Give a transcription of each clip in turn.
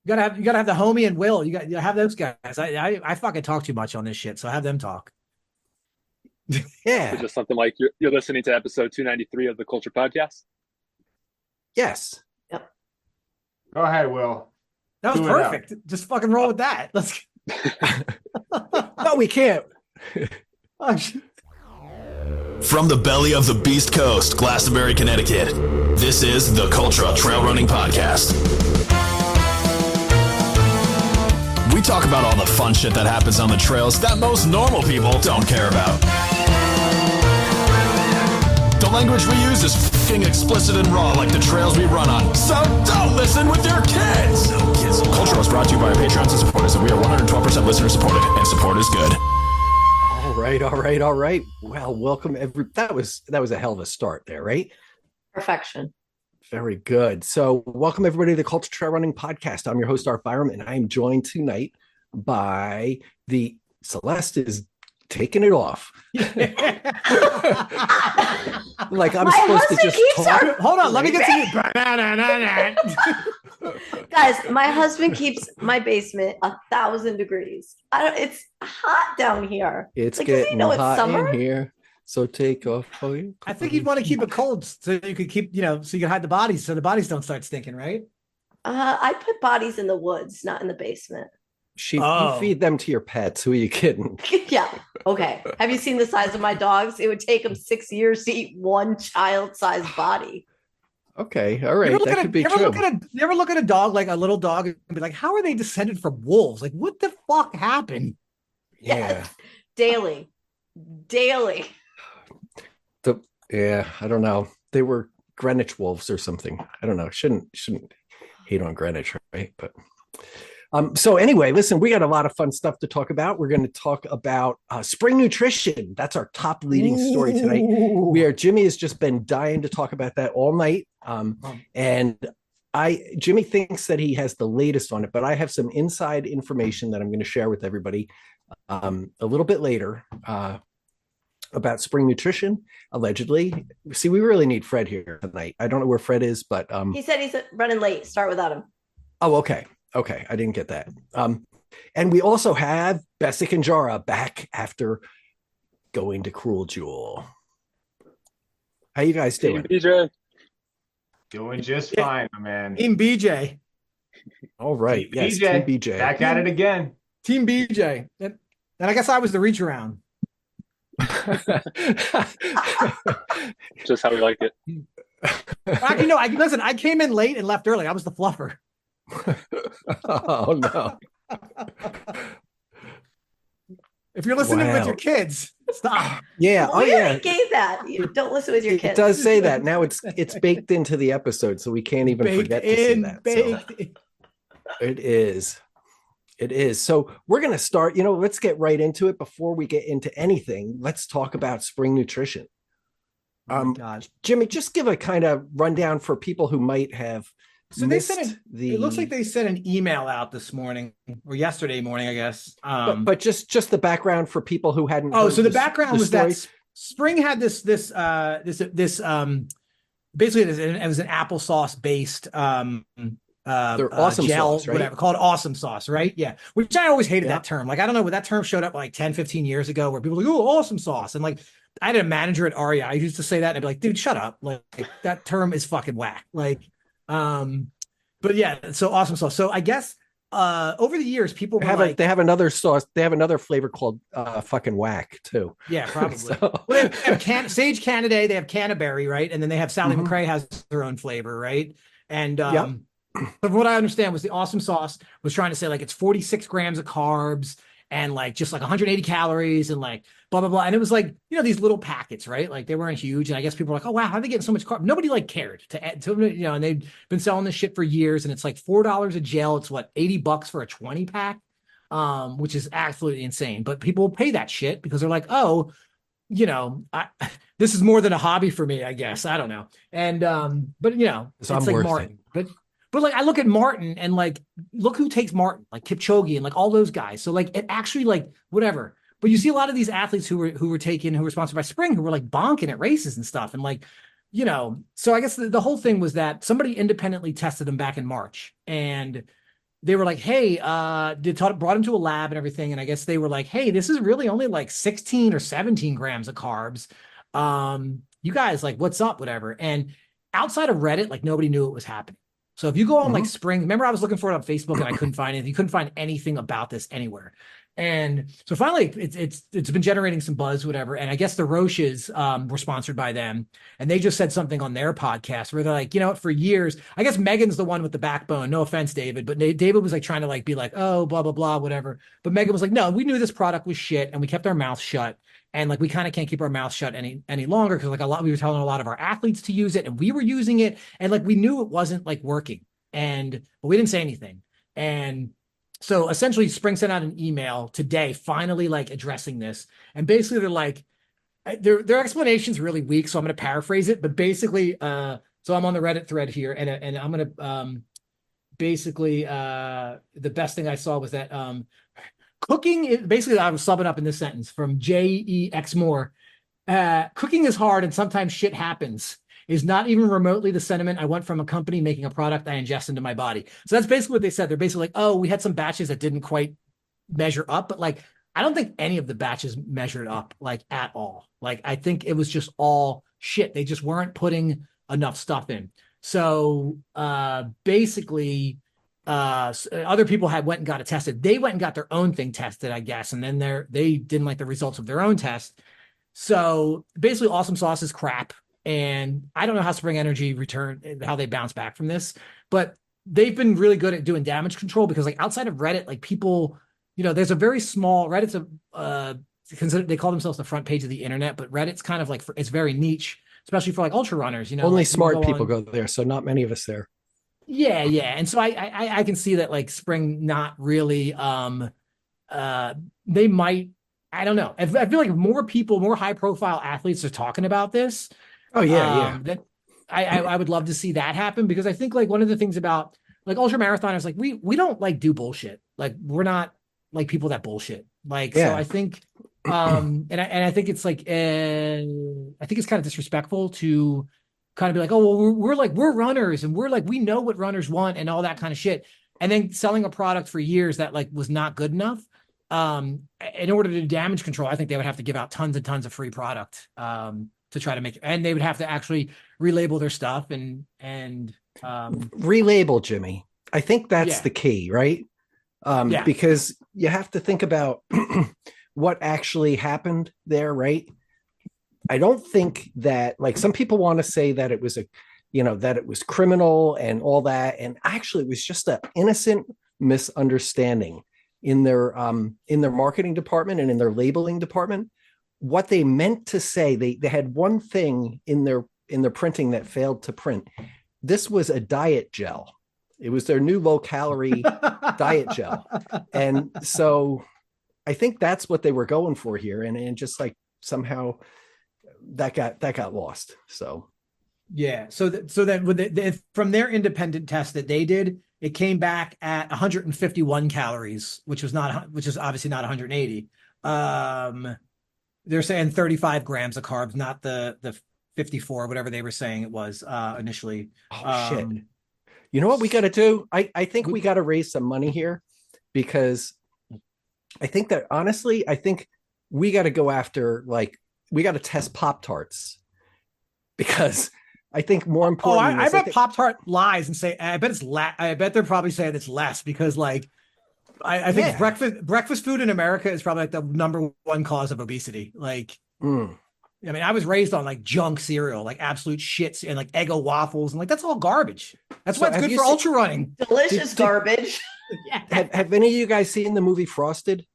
You gotta have the homie and Will. You have those guys. I fucking talk too much on this shit, so have them talk. So Yeah. just something like you're listening to episode 293 of the Culture Podcast. Yes. Yep. Go ahead, Will. That was Do it up. perfect. Just fucking roll with that. Let's. No, we can't. Oh, shit. From the belly of the Beast Coast, Glastonbury, Connecticut, this is the Cultra Trail Running Podcast. We talk about all the fun shit that happens on the trails that most normal people don't care about. The language we use is fucking explicit and raw like the trails we run on, so don't listen with your kids! Cultra was brought to you by our Patreons and supporters, and we are 112% listener supported, and support is good. All right. Well, welcome that was a hell of a start there, right? Perfection. Very good. So welcome everybody to the Culture Trail Running Podcast. I'm your host, Art Byram, and I am joined tonight by the Celeste is taking it off. Like I'm supposed to just talk. Hold on, let me get to you. Guys, my husband keeps my basement 1,000 degrees. It's hot down here. It's like, does he getting know it's hot summer? in here. So take off for you. I think you'd want to keep it cold so you could keep, so you can hide the bodies so the bodies don't start stinking, right? I put bodies in the woods, not in the basement. You feed them to your pets. Who are you kidding? Yeah. Okay. Have you seen the size of my dogs? It would take them 6 years to eat one child-sized body. Okay. All right. That could be true. You ever look at a dog, like a little dog, and be like, how are they descended from wolves? Like, what the fuck happened? Yeah. Yes. Daily. Yeah, I don't know. They were Greenwich wolves or something. I don't know. Shouldn't hate on Greenwich, right? But so anyway, listen, we got a lot of fun stuff to talk about. We're going to talk about spring nutrition. That's our top leading story tonight. Jimmy has just been dying to talk about that all night. And Jimmy thinks that he has the latest on it, but I have some inside information that I'm going to share with everybody a little bit later about spring nutrition, allegedly. See, we really need Fred here tonight. I don't know where Fred is, but He said he's running late. Start without him. Oh, okay. I didn't get that. And we also have Bessic and Jara back after going to Cruel Jewel. How you guys doing? BJ. Doing just fine, my man. Team BJ. All right. Team Yes, BJ. Team BJ. Back at it again. Team BJ. And I guess I was the reach around. Just how we like it. Actually, no, listen, I came in late and left early. I was the fluffer. Oh, no. If you're listening with Wow. your kids, stop. Yeah. Well, we yeah. already gave that. You don't listen with your kids. It does say that. Now it's baked into the episode, so we can't even forget to say that. It is. So we're going to start, let's get right into it. Before we get into anything, let's talk about spring nutrition. God. Jimmy, just give a kind of rundown for people who might have So they sent it looks like they sent an email out this morning or yesterday morning, I guess. But just the background for people who hadn't. So the background was stories. that spring had this basically it was an applesauce based They're awesome gel, sauce, right? whatever, called awesome sauce, right? Yeah. Which I always hated that term. Like, I don't know, but that term showed up like 10, 15 years ago where people were like, oh, awesome sauce. And like, I had a manager at REI. I used to say that and I'd be like, dude, shut up. Like, that term is fucking whack. Like, but yeah, so awesome sauce. So I guess over the years, people they have another sauce. They have another flavor called fucking whack too. Yeah, probably. So. Well, they have Sage Canaday, they have Canterbury, right? And then they have Sally McRae has her own flavor, right? And but what I understand was the awesome sauce was trying to say like it's 46 grams of carbs and like just like 180 calories and like blah blah blah. And it was like, these little packets, right? Like they weren't huge. And I guess people were like, oh wow, how are they getting so much carb? Nobody like cared to add to, and they've been selling this shit for years. And it's like $4 a gel. It's what, $80 for a 20 pack, which is absolutely insane. But people will pay that shit because they're like, oh, this is more than a hobby for me, I guess. I don't know. And but it's like Martin. But like I look at Martin and like look who takes Martin, like Kipchoge and like all those guys. So like it actually like whatever. But you see a lot of these athletes who were sponsored by Spring who were like bonking at races and stuff. And like, so I guess the whole thing was that somebody independently tested them back in March. And they were like, hey, brought him to a lab and everything. And I guess they were like, hey, this is really only like 16 or 17 grams of carbs. You guys, like, what's up, whatever. And outside of Reddit, like nobody knew it was happening. So if you go on like Spring, remember I was looking for it on Facebook and I couldn't find anything. You couldn't find anything about this anywhere. And so finally it's been generating some buzz, whatever. And I guess the Roches were sponsored by them. And they just said something on their podcast where they're like, you know, for years, I guess Megan's the one with the backbone. No offense, David, but David was like trying to like be like, oh, blah, blah, blah, whatever. But Megan was like, no, we knew this product was shit and we kept our mouth shut. And like, we kind of can't keep our mouth shut any longer. Cause like we were telling a lot of our athletes to use it and we were using it. And like, we knew it wasn't like working but we didn't say anything. And so essentially Spring sent out an email today, finally like addressing this. And basically they're like, their explanation's really weak. So I'm going to paraphrase it, but basically, so I'm on the Reddit thread here and I'm going to, basically, the best thing I saw was that, cooking is basically, I was subbing up in this sentence from JEX Moore. Cooking is hard and sometimes shit happens is not even remotely the sentiment I want from a company making a product I ingest into my body. So that's basically what they said. They're basically like, oh, we had some batches that didn't quite measure up, but like, I don't think any of the batches measured up like at all. Like, I think it was just all shit. They just weren't putting enough stuff in. So basically, other people went and got it tested. They went and got their own thing tested, I guess. And then they didn't like the results of their own test. So basically Awesome Sauce is crap. And I don't know how Spring Energy how they bounce back from this, but they've been really good at doing damage control because like outside of Reddit, like people, you know, there's a very small Reddit's they call themselves the front page of the internet, but Reddit's kind of like, it's very niche, especially for like ultra runners, you know, only like smart people go there. So not many of us there. Yeah. And so I can see that like Spring not really, they might, I don't know. I feel like more high profile athletes are talking about this. Oh yeah. That I would love to see that happen because I think like one of the things about like ultra marathoners, like we don't like do bullshit. Like we're not like people that bullshit. Like, so I think, and I think it's like, I think it's kind of disrespectful to kind of be like, oh, well, we're runners and we know what runners want and all that kind of shit. And then selling a product for years that like was not good enough. In order to do damage control, I think they would have to give out tons and tons of free product, to try to make it, and they would have to actually relabel their stuff and relabel, Jimmy. I think that's the key, right? Because you have to think about what actually happened there, right? I don't think that like some people want to say that it was that it was criminal and all that. And actually it was just an innocent misunderstanding in their marketing department and in their labeling department. What they meant to say, they had one thing in their printing that failed to print. This was a diet gel. It was their new low calorie diet gel. And so I think that's what they were going for here. And just like somehow that got lost. So yeah. So then from their independent test that they did, it came back at 151 calories, which is obviously not 180. They're saying 35 grams of carbs, not the 54, whatever they were saying it was initially. Oh, shit. You know what we got to do? I think we got to raise some money here because I think that honestly, I think we got to go after, like, we got to test Pop-Tarts because I think more important. I bet Pop-Tart lies and say, I bet it's I bet they're probably saying it's less because like, I think breakfast food in America is probably like the number one cause of obesity. Like, I mean, I was raised on like junk cereal, like absolute shits and like Eggo waffles. And like, that's all garbage. That's why it's good for ultra running. Delicious garbage. Have any of you guys seen the movie Frosted?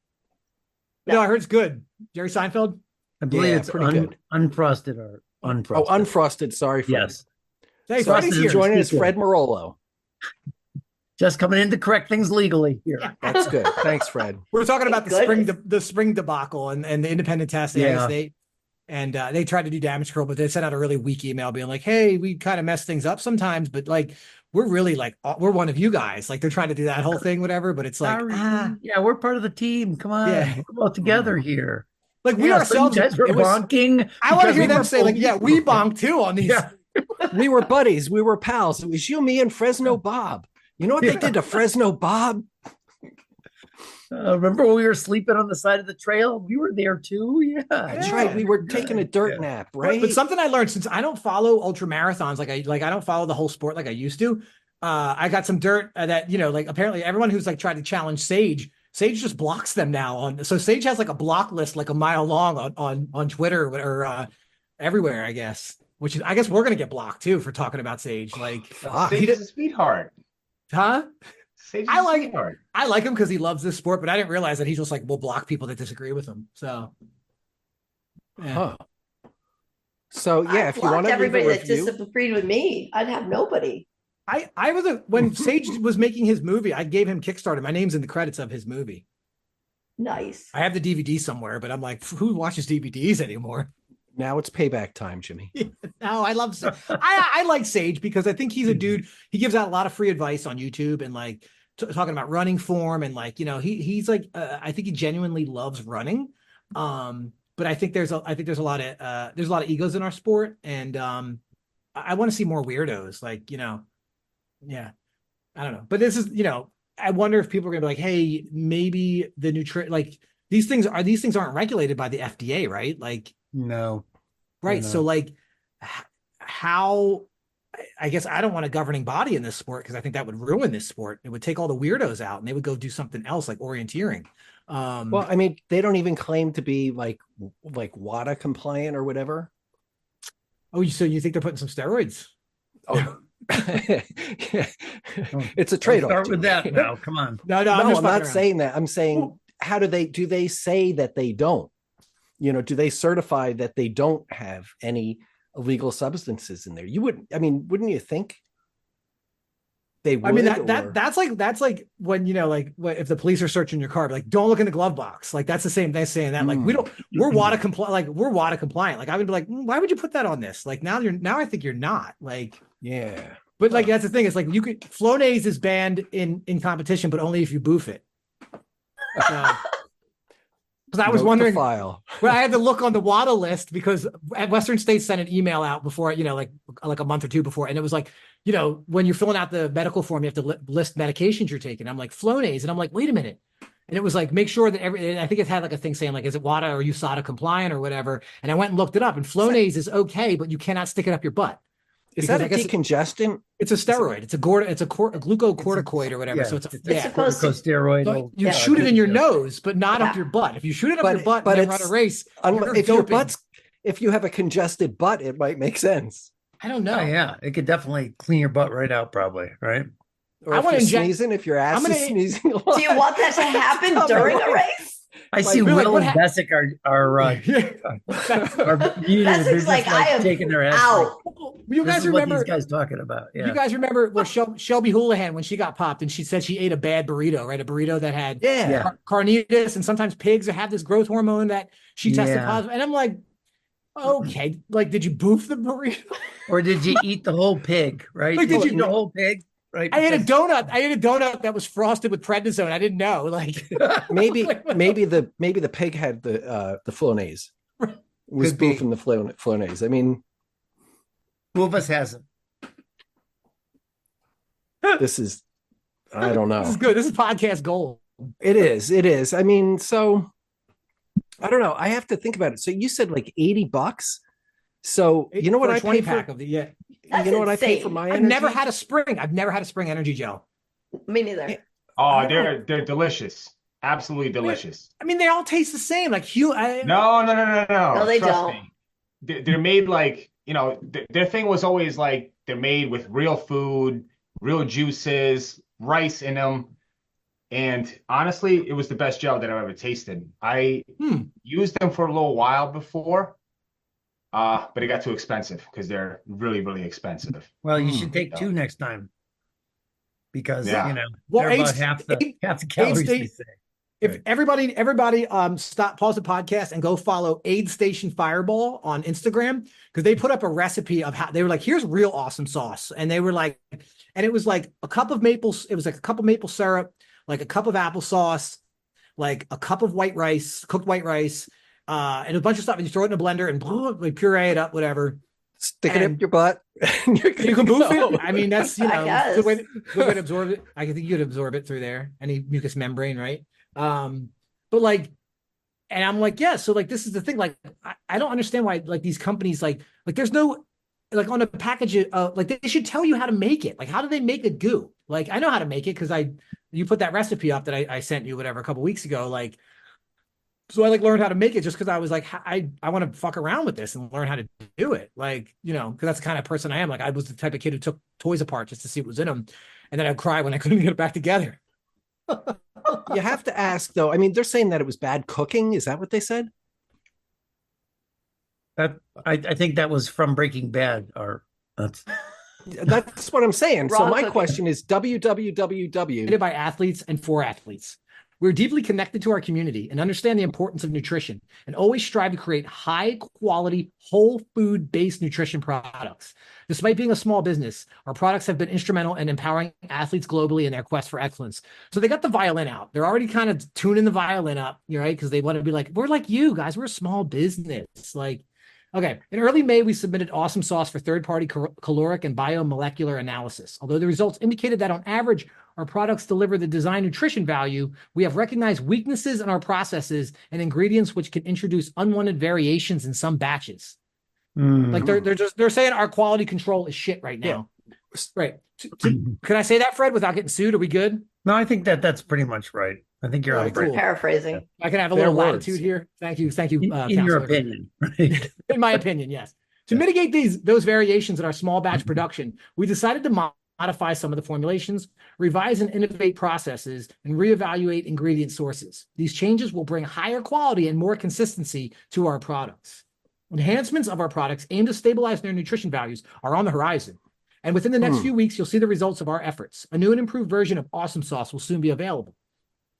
No, I heard it's good. Jerry Seinfeld? I believe it's pretty good. Unfrosted or unfrosted. Oh, unfrosted. Sorry. Fred. Yes. Hey, so Freddie's here. Joining us, Fred Marolo. Just coming in to correct things legally here. That's good. Thanks, Fred. We're talking about the spring debacle and the independent test. They tried to do damage control, but they sent out a really weak email being like, hey, we kind of mess things up sometimes, but like, we're really like, we're one of you guys. Like they're trying to do that whole thing, whatever, but it's like, yeah, we're part of the team. Come on. Yeah. We're all together here. Like we ourselves so you guys were bonking. I want to hear them say like, yeah, we bonked too on these. Yeah. We were buddies. We were pals. It was you, me, and Fresno Bob. You know what they did to Fresno Bob? Remember when we were sleeping on the side of the trail? We were there too. Yeah, That's right. We were taking a dirt nap, right? But something I learned, since I don't follow ultra marathons, I don't follow the whole sport like I used to. I got some dirt that, like apparently everyone who's like tried to challenge Sage just blocks them now so Sage has like a block list like a mile long on Twitter or everywhere, I guess. Which is, I guess we're gonna get blocked too for talking about Sage. Like, Sage is a sweetheart. Huh? Sage is I like a sweetheart. I like him because he loves this sport, but I didn't realize that he just like will block people that disagree with him. So, yeah. Huh. So yeah, if you want to everybody leave a that review, disagreed with me, I'd have nobody. I was when Sage was making his movie, I gave him Kickstarter. My name's in the credits of his movie. Nice. I have the DVD somewhere, but I'm like, who watches DVDs anymore? now it's payback time, Jimmy. No, I love I like Sage because I think he's a dude. He gives out a lot of free advice on YouTube and like talking about running form and like, he's like I think he genuinely loves running. But I think there's a lot of egos in our sport, and I want to see more weirdos, like, yeah, I don't know. But this is, I wonder if people are gonna be like, hey, maybe the like these things aren't regulated by the FDA, right? Like, no. Right. No. So like how, I guess I don't want a governing body in this sport because I think that would ruin this sport. It would take all the weirdos out and they would go do something else like orienteering. Well, I mean, they don't even claim to be like WADA compliant or whatever. Oh, so you think they're putting some steroids? Oh, it's a trade-off. Start with that now. Come on. No, I'm not saying that. I'm saying, how do they say that they don't? Do they certify that they don't have any illegal substances in there? Wouldn't you think they would? I mean, that's like when, like if the police are searching your car, like, don't look in the glove box. Like, that's the same thing saying that, like, we're WADA compliant. Like, we're WADA compliant. Like, I would be like, why would you put that on this? Like, now I think you're not, like, yeah. But like, that's the thing. It's like, Flonase is banned in competition, but only if you boof it. Because I was wondering, well, I had to look on the WADA list because Western States sent an email out before, like a month or two before. And it was like, when you're filling out the medical form, you have to list medications you're taking. I'm like, Flonase. And I'm like, wait a minute. And it was like, make sure that I think it had like a thing saying like, is it WADA or USADA compliant or whatever? And I went and looked it up, and Flonase is okay, but you cannot stick it up your butt. Is that a decongestant? It's a steroid. It's a glucocorticoid or whatever. Yeah, so it's supposed to corticosteroid. So you shoot it in your nose, but not up your butt. If you shoot it up your butt and then run a race, if you have a congested butt, it might make sense. I don't know. Oh, yeah, it could definitely clean your butt right out, probably, right? Or if you're sneezing, if your ass is sneezing. Do you want that to happen during a race? I see Will and Bessic are Bessic's like, I am taking their ass. out. You guys remember what these guys talking about? Yeah. You guys remember Shelby Houlihan when she got popped and she said she ate a bad burrito, right? A burrito that had carnitas and sometimes pigs that have this growth hormone that she tested positive. And I'm like, okay, like, did you boof the burrito? Or did you eat the whole pig? Right? Like, did you eat the whole pig? Right. I ate a donut that was frosted with prednisone. I didn't know. Like, maybe the pig had the Flonase. Was boofing the Flonase. I mean, who of us hasn't? This is, I don't know. This is good. This is podcast gold. It is. I mean, so I don't know. I have to think about it. So you said like $80. So you know what I pay pack for? of the That's you know what insane. I pay for my energy? I've never had a spring energy gel. Me neither. Oh, they're delicious. Absolutely delicious. I mean, they all taste the same. Like No. No, they Trust don't. me. They're made like, their thing was always like they're made with real food, real juices, rice in them. And honestly, it was the best gel that I've ever tasted. I used them for a little while before, but it got too expensive because they're really, really expensive. Well, you should take two next time because they're well, about half the calories they say. If everybody pause the podcast and go follow Aid Station Fireball on Instagram, because they put up a recipe of how they were like, here's real awesome sauce. And they were like, and it was like a cup of maple syrup, like a cup of applesauce, like a cup of cooked white rice, and a bunch of stuff. And you throw it in a blender and like puree it up, whatever. Stick it up your butt. You can move it. I mean, that's, I guess. the way to absorb it. I think you could absorb it through there, any mucous membrane, right? But like, and I'm like, yeah. So like, this is the thing. Like, I don't understand why like these companies like there's no like on a package like they should tell you how to make it. Like, how do they make a goo? Like, I know how to make it because you put that recipe up that I sent you whatever a couple weeks ago. Like, so I like learned how to make it just because I was like, I want to fuck around with this and learn how to do it. Like, because that's the kind of person I am. Like, I was the type of kid who took toys apart just to see what was in them. And then I'd cry when I couldn't get it back together. You have to ask though. I mean, they're saying that it was bad cooking. Is that what they said? That I think that was from Breaking Bad, or that's what I'm saying. So Wrong my cooking. question is www. Created by athletes and for athletes. We're deeply connected to our community and understand the importance of nutrition and always strive to create high quality, whole food based nutrition products. Despite being a small business, our products have been instrumental in empowering athletes globally in their quest for excellence. So they got the violin out. They're already kind of tuning the violin up, right? Because they want to be like, we're like you guys. We're a small business. Like, okay. In early May, we submitted Awesome Sauce for third-party caloric and biomolecular analysis. Although the results indicated that on average, our products deliver the design nutrition value, we have recognized weaknesses in our processes and ingredients which can introduce unwanted variations in some batches. Like they're saying our quality control is shit right now. Yeah. Right. Can I say that, Fred, without getting sued? Are we good? No, I think that's pretty much right. I think you're All on right, right. cool. Paraphrasing. I can have a Fair little words. latitude here. Thank you. In your opinion, right? In my opinion, yes. To mitigate those variations in our small batch production, we decided to modify some of the formulations, revise and innovate processes, and reevaluate ingredient sources. These changes will bring higher quality and more consistency to our products. Enhancements of our products aimed to stabilize their nutrition values are on the horizon. And within the next few weeks, you'll see the results of our efforts. A new and improved version of Awesome Sauce will soon be available.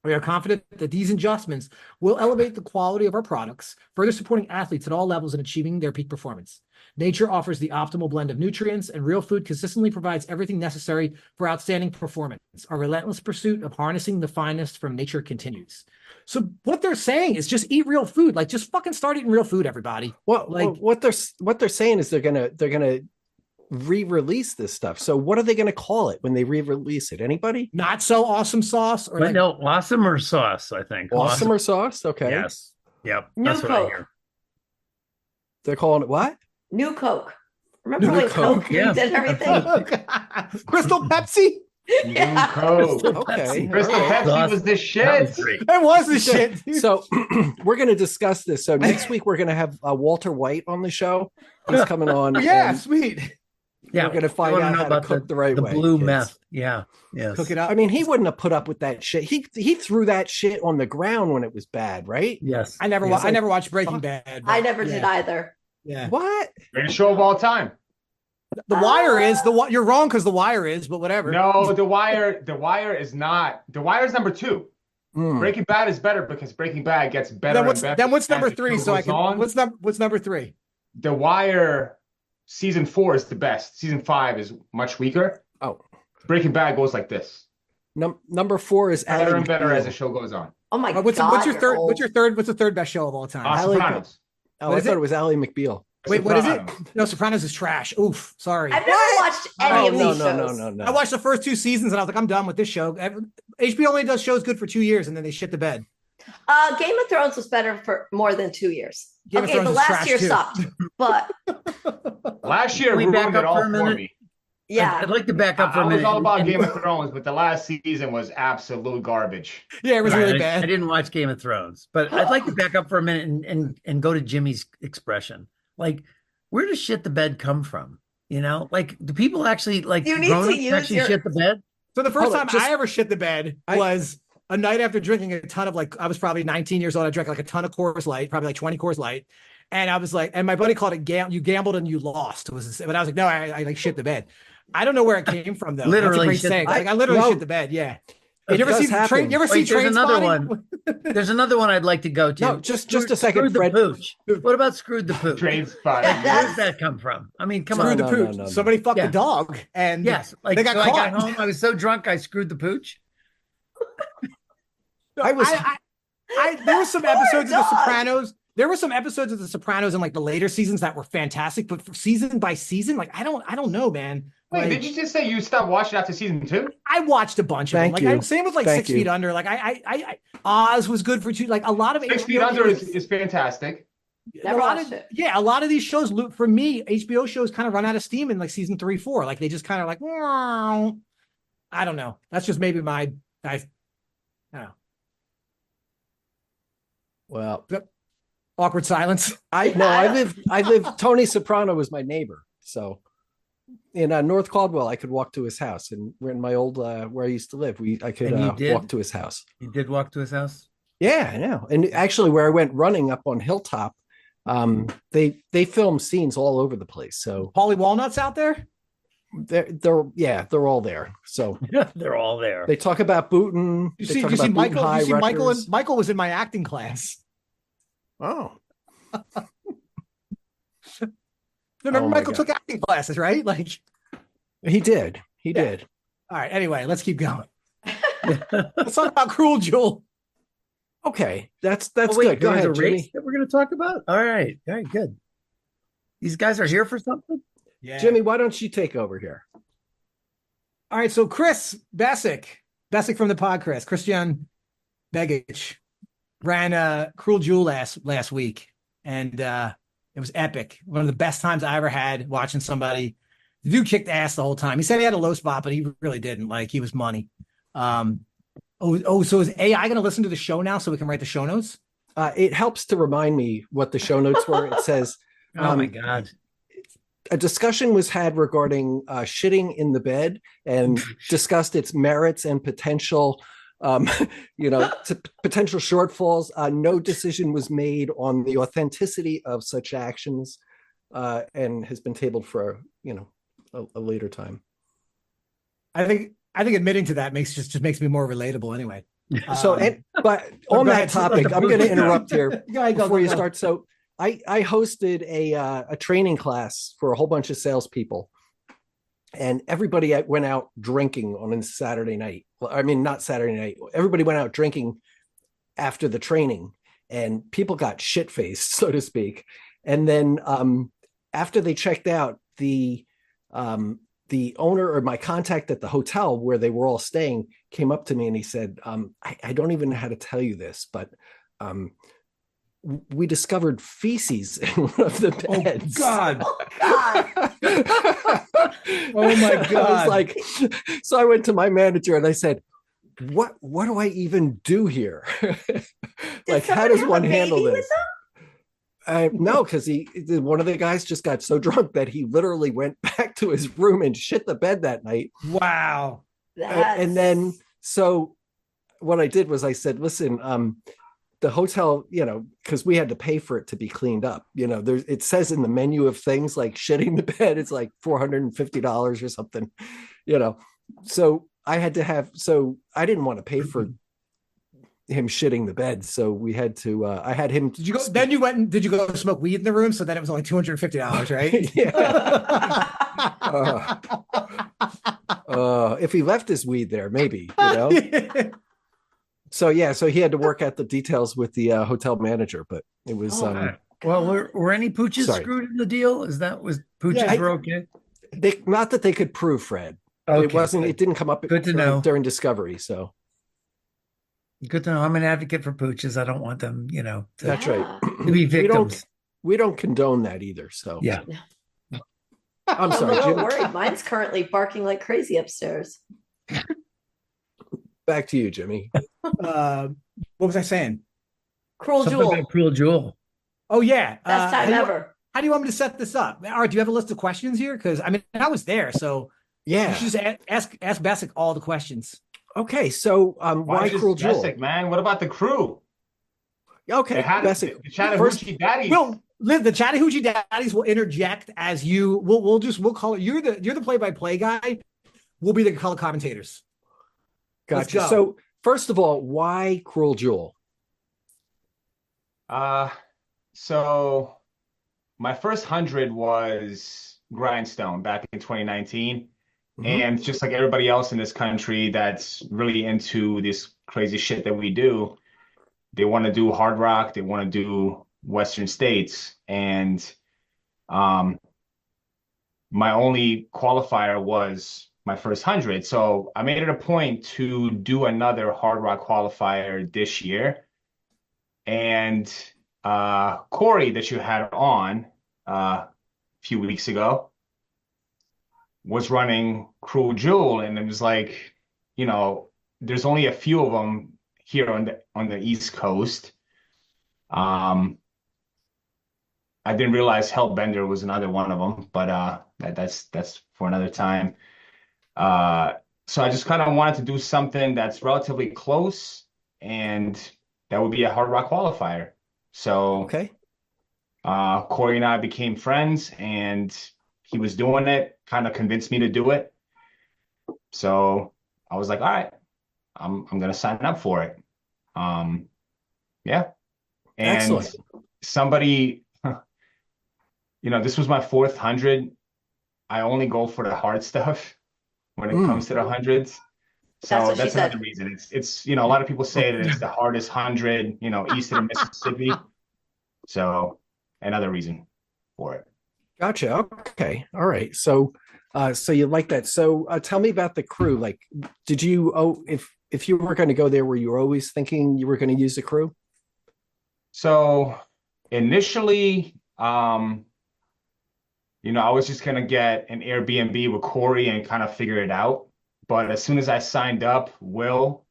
We are confident that these adjustments will elevate the quality of our products, further supporting athletes at all levels in achieving their peak performance. Nature offers the optimal blend of nutrients, and real food consistently provides everything necessary for outstanding performance. Our relentless pursuit of harnessing the finest from nature continues. So what they're saying is just eat real food. Like, just fucking start eating real food, everybody. Well, like what they're saying is they're gonna re-release this stuff. So what are they gonna call it when they re-release it? Anybody? Not so awesome sauce, or But like, no, awesome or sauce, I think. Awesome or sauce? Okay. Yes. Yep. New That's what I Coke. hear. They're calling it what? New Coke. Remember New when Coke, Coke yeah. did everything? Crystal Pepsi. New Coke. Okay. Crystal all right. Pepsi was the That shit. was great. That was the shit. dude. So we're going to discuss this. So next week we're going to have Walter White on the show. He's coming on. Yeah, and sweet. Yeah, we're going to find I wanna out know how to about cook the right the way. blue kids. meth. Yeah. Yes. Cook it up. I mean, he wouldn't have put up with that shit. He threw that shit on the ground when it was bad, right? Yes. I never, It's I like- never watched Breaking Bad. but I never yeah, did either. Yeah, What? Greatest show of all time. The Wire is You're wrong because The Wire is, but whatever. No, The Wire. The Wire is not. The Wire is number 2. Mm. Breaking Bad is better because Breaking Bad gets better. Then what's and better what's as number the 3? show So I goes can. on. What's number 3? The Wire season 4 is the best. Season 5 is much weaker. Oh, Breaking Bad goes like this. number 4 is Better Ally and better McBeal. as the show goes on. Oh my What's God. your you're third? old. What's the third best show of all time? Ally- Sopranos. Oh, What I is thought it? it was Ally McBeal. Wait, what is it? Sopranos. No, Sopranos is trash. Oof, sorry. I've never watched any Oh, of no, these no, shows. no. I watched the first 2 seasons and I was like, I'm done with this show. HBO only does shows good for 2 years and then they shit the bed. Game of Thrones was better for more than 2 years. Game of Okay, Thrones the is last trash, year too. sucked, but Last year Can we ruined back it up all for a for minute? me. yeah. I'd like to back up for I a was minute. all about and- Game of Thrones, but the last season was absolute garbage. Yeah, it was Right, really I bad. didn't watch Game of Thrones, but I'd like to back up for a minute and go to Jimmy's expression. Like, where does shit the bed come from? You know, like, do people actually like You need to grown-ups use actually your- shit the bed? So the first Hold on, time just- I ever shit the bed was a night after drinking a ton of I was probably 19 years old. I drank like a ton of Coors Light, probably like 20 Coors Light. And I was like, and my buddy called it you gambled and you lost. But I was like, no, I like shit the bed. I don't know where it came from though. Literally That's a great shit the saying. bed. I literally No. shit the bed. Yeah. It You ever does see happen. train? You ever see Wait, there's Train another Spotting? There's another one I'd like to go to. No, just a second, Screwed the Fred. Pooch. What about Screwed the Pooch? Train spot. Like, where does that come from? I mean, come Screwed on. the no, pooch. no, no. Somebody fucked Yeah. the dog, and Yes, like they got so I caught. got home. I was so drunk, I screwed the pooch. I was- there were some episodes of The dog. Sopranos. there were some episodes of The Sopranos in like the later seasons that were fantastic, but for season by season, like I don't know, man. Wait, Like, did you just say you stopped watching after season 2? I watched a bunch of them. Thank Like you. same with like Thank 6 Feet Under. Like Oz was good for 2. Like a lot of 6 HBO Feet Under shows, is fantastic. Never watched it. Yeah, a lot of these shows for me, HBO shows kind of run out of steam in like season 3, 4. Like they just kind of like, wow. I don't know. That's just maybe I don't know. Well, Awkward silence. I live. Tony Soprano was my neighbor, so in North Caldwell, I could walk to his house, and we're in my old where I used to live. I could walk to his house. You did walk to his house? Yeah, I know. And actually, where I went running up on Hilltop, they film scenes all over the place. So Paulie Walnuts out there. they're all there. So They're all there. they talk about Booton. You They see talk about Booton Michael? High, You see Michael? Rutgers. And Michael was in my acting class. Oh, Remember, Oh my Michael God. took acting classes, right? Like, he did. He Yeah. did. all right. Anyway, let's keep going. Let's talk about Cruel Jewel. Okay, that's Oh, wait, good. Go there was ahead, a race Jimmy. that we're going to talk about? All right, good. These guys are here for something? Yeah, Jimmy, why don't you take over here? All right. So Chris Bessic from the podcast, Kristijan Begic, ran Cruel Jewel last week, and it was epic. One of the best times I ever had watching somebody. The dude kicked ass the whole time. He said he had a low spot, but he really didn't. Like he was money. So is AI going to listen to the show now so we can write the show notes? It helps to remind me what the show notes were. It says, Oh my God. a discussion was had regarding shitting in the bed and discussed its merits and potential, potential shortfalls. No decision was made on the authenticity of such actions, and has been tabled for a later time. I think admitting to that just makes me more relatable anyway. But on go that ahead. topic, I'm going to interrupt here Go ahead, before you go. start. So I hosted a training class for a whole bunch of salespeople, and everybody went out drinking on a Saturday night. Well, I mean, not Saturday night. Everybody went out drinking after the training, and people got shit-faced, so to speak. And then after they checked out, the owner or my contact at the hotel where they were all staying came up to me and he said, I don't even know how to tell you this, but we discovered feces in one of the beds. God. Oh my I God. was like, so I went to my manager and I said, what do I even do here? Like, how does one handle this? No, because one of the guys just got so drunk that he literally went back to his room and shit the bed that night. Wow. And then, so what I did was I said, listen, the hotel, because we had to pay for it to be cleaned up. It says in the menu of things like shitting the bed, it's like $450 or something, So I had to I didn't want to pay for him shitting the bed, so we had to. I had him. Did you go? Then you went and did you go smoke weed in the room? So then it was only $250, right? Yeah. If he left his weed there, maybe. So he had to work out the details with the hotel manager, but it was. Well, were any pooches Sorry. screwed in the deal? Was pooches were okay? Not that they could prove, Fred. Okay, it wasn't. good. It didn't come up. Good to know. During discovery. So Good to know. I'm an advocate for pooches. I don't want them, that's right. to be victims. We don't condone that either. So Yeah. I'm sorry, Don't Jim. worry. Mine's currently barking like crazy upstairs. Back to you, Jimmy. What was I saying? Cruel Something Jewel. about Cruel Jewel. Oh yeah. Best time ever. How do you want me to set this up? Art, do you have a list of questions here? Because I mean, I was there, so Yeah. you should just ask Bessic all the questions. Okay. So why just Cruel Jewel? Bessic, man? What about the crew? Okay. They had Bessic. the Chattahoochee Daddies. The Chattahoochee Daddies will interject as you. We'll call it. You're the play-by-play guy. We'll be the color commentators. Let's Gotcha. go. So first of all, why Cruel Jewel? So my first 100 was Grindstone back in 2019. And just like everybody else in this country that's really into this crazy shit that we do, they want to do hard rock, they want to do Western states, and my only qualifier was my first 100. So I made it a point to do another Hard Rock qualifier this year. And Corey, that you had on a few weeks ago, was running Cruel Jewel, and it was like, you know, there's only a few of them here on the East Coast. I didn't realize Hellbender was another one of them, but that's for another time. So I just kind of wanted to do something that's relatively close, and that would be a Hard Rock qualifier. So Okay. Corey and I became friends, and he was doing it, kind of convinced me to do it. So I was like, all right, I'm gonna sign up for it. Yeah. And Excellent. somebody, you know, this was my fourth 100. I only go for the hard stuff when it comes to the hundreds. So that's another reason. It's you know, a lot of people say that it's the hardest 100, you know, east of the Mississippi. So another reason for it. Gotcha. Okay. All right. So so you like that. So tell me about the crew. Like, did you if you were going to go there, were you always thinking you were going to use a crew? So initially, you know, I was just gonna get an Airbnb with Corey and kind of figure it out. But as soon as I signed up, Will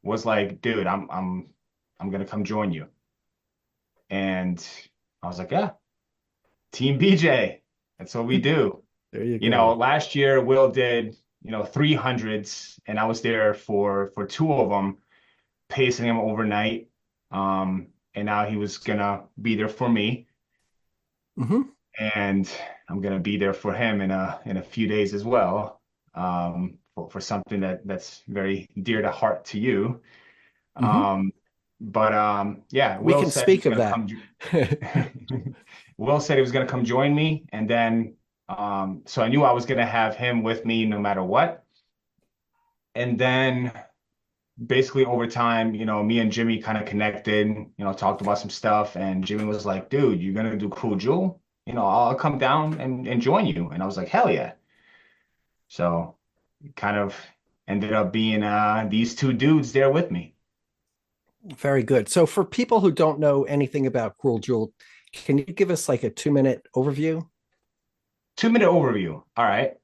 was like, dude, I'm gonna come join you. And I was like, yeah, Team BJ. That's what we do. There you go. You know, last year Will did, you know, 300s, and I was there for two of them, pacing him overnight. And now he was gonna be there for me. Mm-hmm. And I'm gonna be there for him in a few days as well, for something that's very dear to heart to you. Mm-hmm. Yeah, We Will can said speak he of was that. gonna Will said he was gonna come join me, and then so I knew I was gonna have him with me no matter what. And then basically over time, you know, me and Jimmy kind of connected, you know, talked about some stuff, and Jimmy was like, dude, you're gonna do Cruel Jewel? You know, I'll come down and join you. And I was like, hell yeah. So it kind of ended up being these two dudes there with me. Very good. So for people who don't know anything about Cruel Jewel, can you give us like a 2-minute overview? 2-minute overview. All right.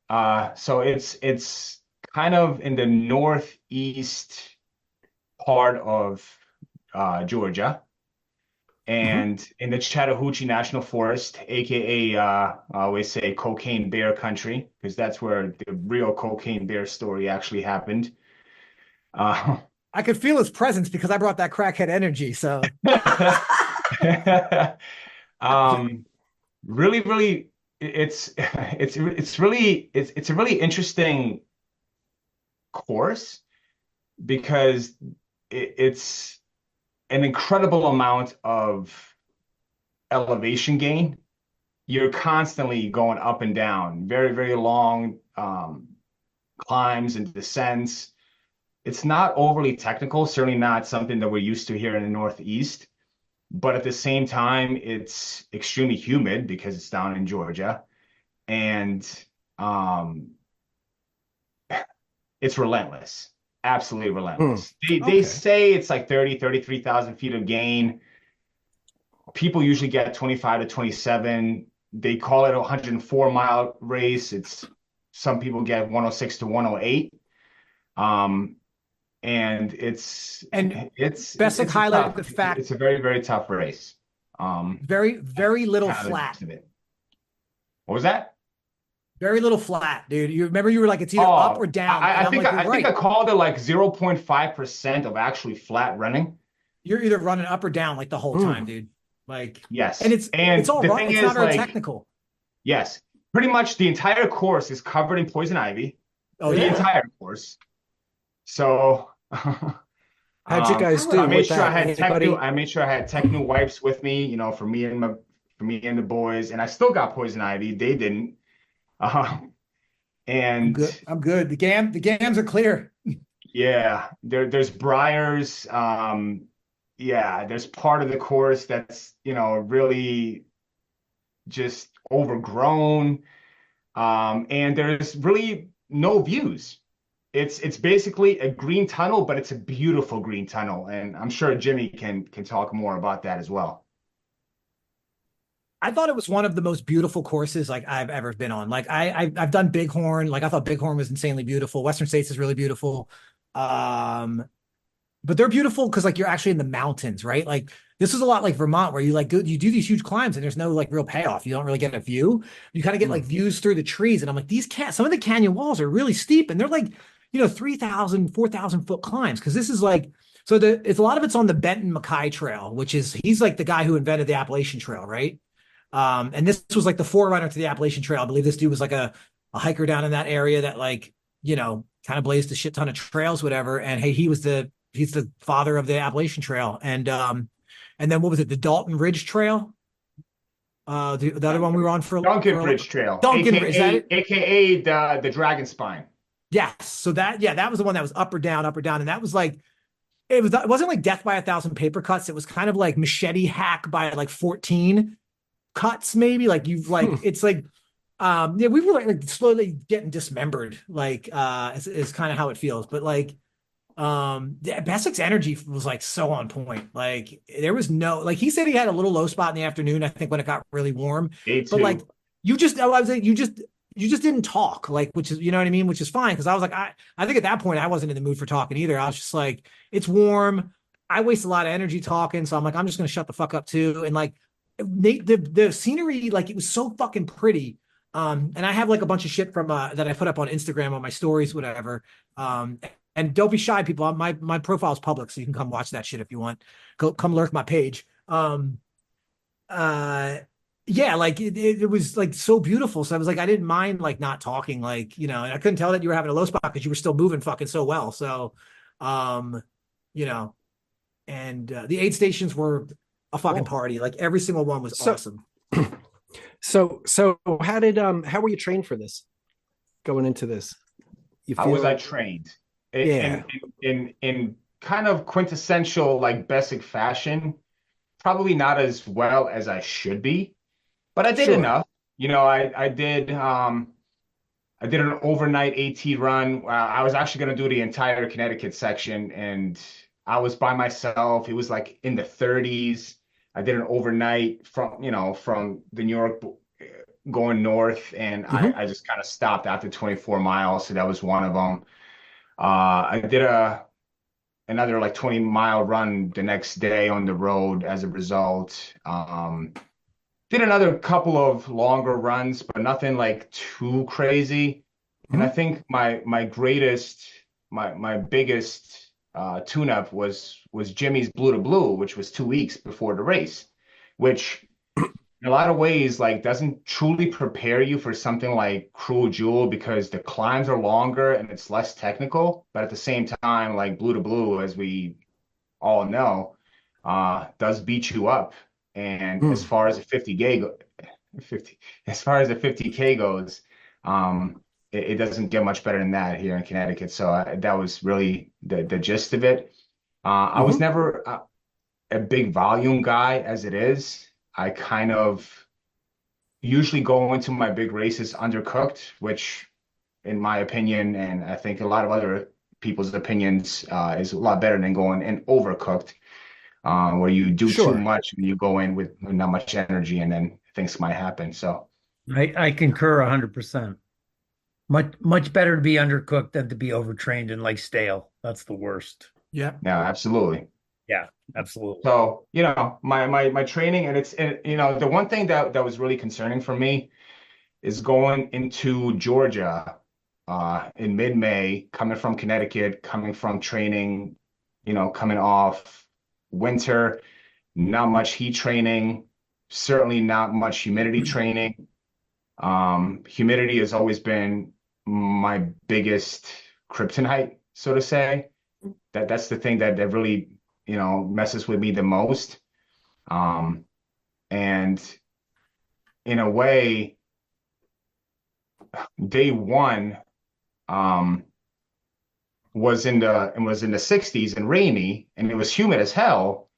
So it's kind of in the northeast part of Georgia, and in the Chattahoochee National Forest, aka I always say Cocaine Bear Country, because that's where the real Cocaine Bear story actually happened. I could feel his presence because I brought that crackhead energy. So really, it's a really interesting course, because it's an incredible amount of elevation gain. You're constantly going up and down, very, very long climbs and descents. It's not overly technical, certainly not something that we're used to here in the Northeast. But at the same time, it's extremely humid because it's down in Georgia. And it's relentless. Absolutely relentless. They say it's like 33,000 feet of gain. People usually get 25 to 27. They call it a 104-mile race. Some people get 106 to 108. And it's Bessic highlighted the fact it's a very, very tough race. Very, very little flat. What was that? Very little flat, dude. You remember you were like, it's either up or down. I think I called it like 0.5% of actually flat running. You're either running up or down like the whole time, dude. Like, yes. And it's all right. It's not very technical. Yes. Pretty much the entire course is covered in poison ivy. Oh, the yeah. entire course. So how'd you guys do? I made sure I had Technu wipes with me, you know, for me and the boys, and I still got poison ivy. They didn't. And I'm good. The gams are clear. Yeah, there's briars. yeah, there's part of the course that's, really just overgrown. And there's really no views. It's basically a green tunnel, but it's a beautiful green tunnel. And I'm sure Jimmy can talk more about that as well. I thought it was one of the most beautiful courses like I've ever been on. Like I've done Bighorn. Like I thought Bighorn was insanely beautiful. Western States is really beautiful. Um, but they're beautiful because like you're actually in the mountains, right? Like this is a lot like Vermont where you like go, you do these huge climbs and there's no like real payoff. You don't really get a view. You kind of get like views through the trees. And I'm like, some of the canyon walls are really steep and they're like, 3,000, 4,000 foot climbs. Cause this is like, it's a lot of it's on the Benton Mackay Trail, which is, he's like the guy who invented the Appalachian Trail, right? And this was like the forerunner to the Appalachian Trail. I believe this dude was like a hiker down in that area that like, kind of blazed a shit ton of trails, whatever. And hey, he's the father of the Appalachian Trail. And then what was it? The Dalton Ridge Trail. The other one we were on Duncan Bridge Trail, Duncan Ridge, is that it? AKA the Dragon Spine. Yes. So that was the one that was up or down. And that was like, it wasn't like death by 1,000 paper cuts. It was kind of like machete hack by like 14 cuts, maybe. Like you've like, it's like, we were like slowly getting dismembered, like, is kind of how it feels. But like, Bessic's energy was like so on point. Like there was no, like he said he had a little low spot in the afternoon, I think when it got really warm. But like you just didn't talk, like, which is, you know what I mean? Which is fine. Cause I was like, I think at that point I wasn't in the mood for talking either. I was just like, it's warm. I waste a lot of energy talking. So I'm like, I'm just going to shut the fuck up too. And like the scenery, like it was so fucking pretty. And I have like a bunch of shit from, that I put up on Instagram on my stories, whatever. And don't be shy, people. My profile is public, so you can come watch that shit if you want. Come lurk my page. Yeah, like it was like so beautiful. So I was like, I didn't mind like not talking, like, and I couldn't tell that you were having a low spot because you were still moving fucking so well. So, you know, and the aid stations were a fucking party. Like every single one was awesome. So how were you trained for this? Going into this, how was I trained? In kind of quintessential like Bessic fashion, probably not as well as I should be, but I did enough. I did an overnight AT run. I was actually going to do the entire Connecticut section, and I was by myself. It was like in the 30s. I did an overnight from the New York going north, and I just kind of stopped after 24 miles. So that was one of them. I did another like 20-mile run the next day on the road as a result. Did another couple of longer runs, but nothing like too crazy. And I think my biggest tune-up was Jimmy's Blue to Blue, which was 2 weeks before the race, which in a lot of ways like doesn't truly prepare you for something like Cruel Jewel because the climbs are longer and it's less technical, but at the same time, like Blue to Blue, as we all know, does beat you up. And as far as a 50K goes, it doesn't get much better than that here in Connecticut. So that was really the gist of it. I was never a big volume guy as it is. I kind of usually go into my big races undercooked, which in my opinion, and I think a lot of other people's opinions, is a lot better than going in overcooked, where you do too much and you go in with not much energy and then things might happen. So I concur 100%. Much better to be undercooked than to be overtrained and like stale. That's the worst. Yeah. Yeah, absolutely. Yeah, absolutely. So, my training, and the one thing that was really concerning for me is going into Georgia in mid-May, coming from Connecticut, coming from training, coming off winter, not much heat training, certainly not much humidity training. Humidity has always been my biggest kryptonite, so to say. That's the thing that really messes with me the most. And in a way, day one was in the 60s and rainy, and it was humid as hell.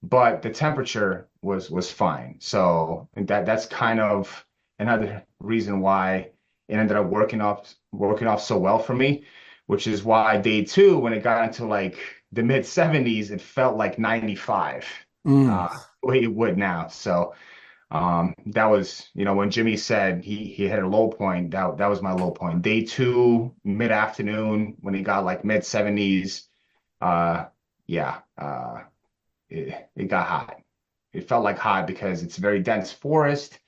but the temperature was fine. So that's kind of another reason why it ended up working off so well for me, which is why day two, when it got into like the mid 70s, it felt like 95, the way it would now. So that was, when Jimmy said he hit a low point, that was my low point. Day two, mid afternoon, when it got like mid 70s, yeah, it got hot. It felt like hot because it's very dense forest,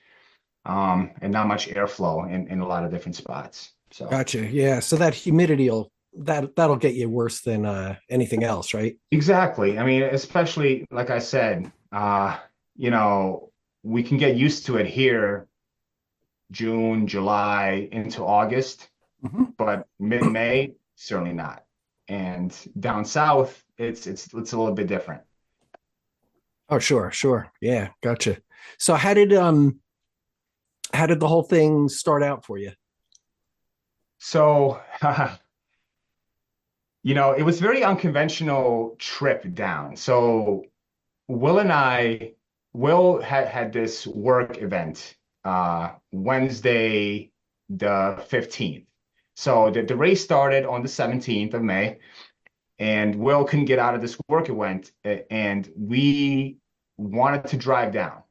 and not much airflow in a lot of different spots. So Gotcha. Yeah. So that humidity that'll get you worse than anything else, right? exactly. I mean, especially like I said, you know, we can get used to it here, June, July into August, Mm-hmm. but mid-May, certainly not. And down south, it's a little bit different. Oh, sure, sure. Yeah, gotcha. So how did the whole thing start out for you? So, it was a very unconventional trip down. So Will and I, Will had this work event Wednesday the 15th. So the race started on the 17th of May, and Will couldn't get out of this work event, and we wanted to drive down.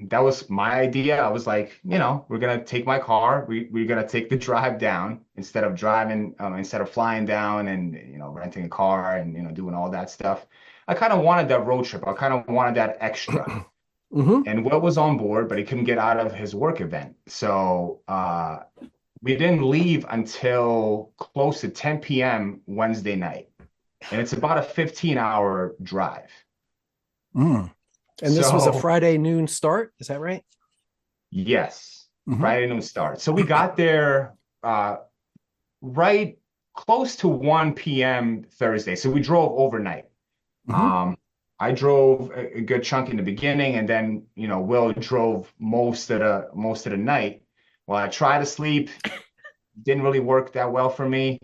That was my idea. I was like, we're gonna take my car. We're gonna take the drive down instead of flying down and renting a car and doing all that stuff. I kind of wanted that road trip. I kind of wanted that extra. Mm-hmm. And Will was on board, but he couldn't get out of his work event. So we didn't leave until close to 10 p.m. Wednesday night. And it's about a 15-hour drive. Mm. And this was a So, Friday noon start, is that right? yes, Mhm. Friday noon start. So we got there right close to 1 p.m. Thursday. So we drove overnight. Mhm. I drove a good chunk in the beginning, and then Will drove most of the night. Well, I tried to sleep, didn't really work that well for me.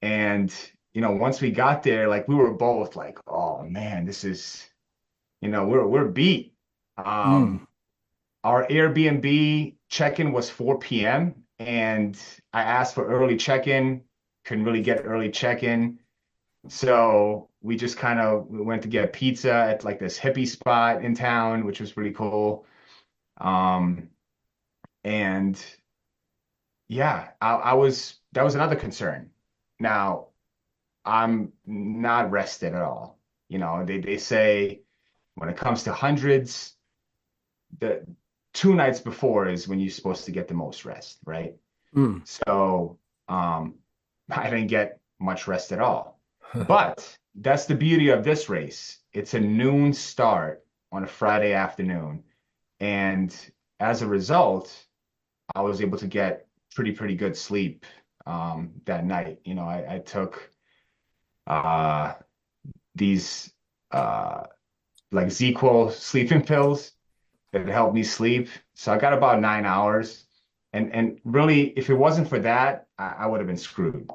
And once we got there, like we were both like, oh man, this is, we're beat. Mm. Our Airbnb check-in was 4 p.m. and I asked for early check-in, couldn't really get early check-in. So we just kind of went to get pizza at like this hippie spot in town, which was pretty cool. Um, and yeah, that was another concern. Now, I'm not rested at all. They say when it comes to hundreds, the 2 nights before is when you're supposed to get the most rest, right? Mm. So I didn't get much rest at all. But that's the beauty of this race. It's a noon start on a Friday afternoon. And as a result, I was able to get pretty good sleep that night. I took uh, these like ZQL sleeping pills that helped me sleep. So I got about 9 hours. And really, if it wasn't for that, I would have been screwed.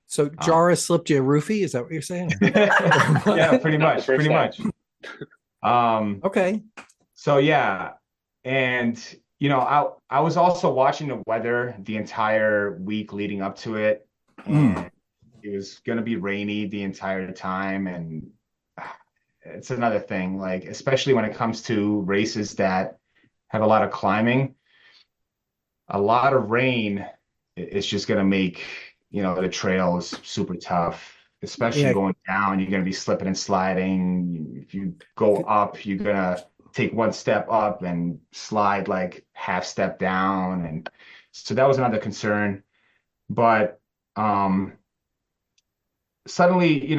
So Jara slipped you a roofie, is that what you're saying? Yeah, pretty Not the much, first pretty time. much. Okay. So yeah, and I was also watching the weather the entire week leading up to it, and it was gonna be rainy the entire time, and it's another thing, like especially when it comes to races that have a lot of climbing, a lot of rain is just gonna make the trails super tough, especially Yeah. going down. You're gonna be slipping and sliding. If you go up, you're gonna take one step up and slide like half step down, and so that was another concern. But suddenly,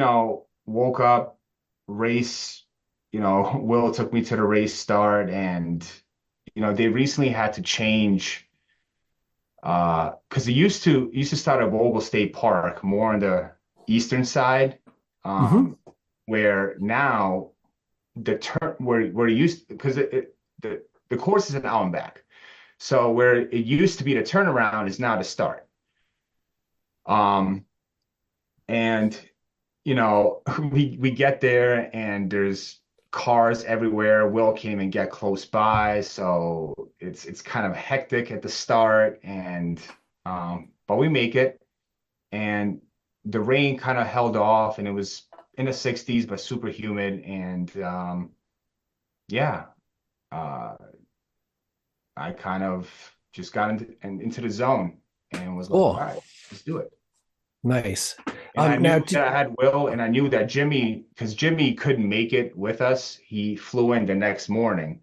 woke up, race. Will took me to the race start, and they recently had to change because it used to start at Vogel State Park, more on the eastern side, where now the turn where it used, because the course is an hour and back, so where it used to be the turnaround is now the start. And we get there, and there's cars everywhere. Will can't even get close by, so it's kind of hectic at the start, and but we make it, and the rain kind of held off, and it was in the 60s but super humid, and yeah, I kind of just got into the zone and was like, all right, let's do it. Nice. And I knew that I had Will, and I knew that Jimmy, because Jimmy couldn't make it with us. He flew in the next morning,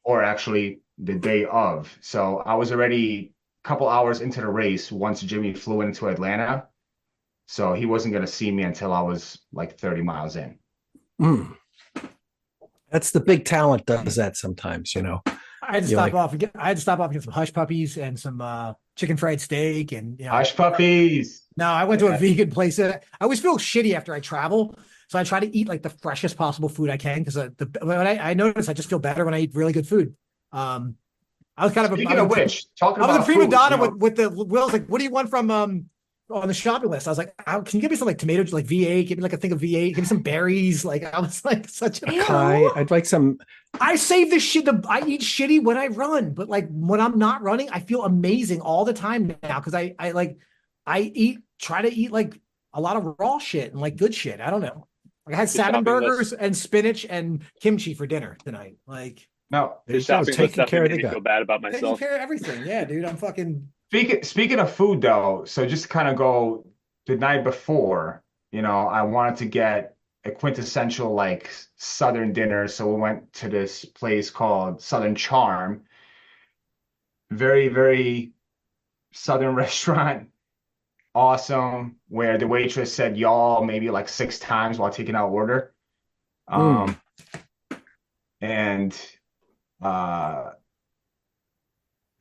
or actually the day of. So I was already a couple hours into the race once Jimmy flew into Atlanta. So he wasn't going to see me until I was like 30 miles in. That's the big talent does that sometimes, you know. I had to stop off and get some hush puppies and some chicken fried steak and hush puppies. No, I went to a vegan place. I always feel shitty after I travel, so I try to eat like the freshest possible food I can because I notice I just feel better when I eat really good food. I was kind of talking about I was a prima donna with the Will's like, what do you want from on the shopping list? I was like, can you give me some like tomatoes, like V8? Give me like a thing of V8. Give me some berries. Like I was like such a I'd like some. I save this shit. I eat shitty when I run, but like when I'm not running, I feel amazing all the time now because I try to eat like a lot of raw shit and like good shit. I don't know. Like I had salmon burgers and spinach and kimchi for dinner tonight. Like no, taking care of the guy. Feel bad about myself. Taking care of everything. Yeah, dude. I'm fucking. Speaking of food though, so just to kind of go the night before, you know, I wanted to get a quintessential like Southern dinner. So we went to this place called Southern Charm. Very, very Southern restaurant. Awesome. Where the waitress said y'all maybe like 6 times while taking our order. And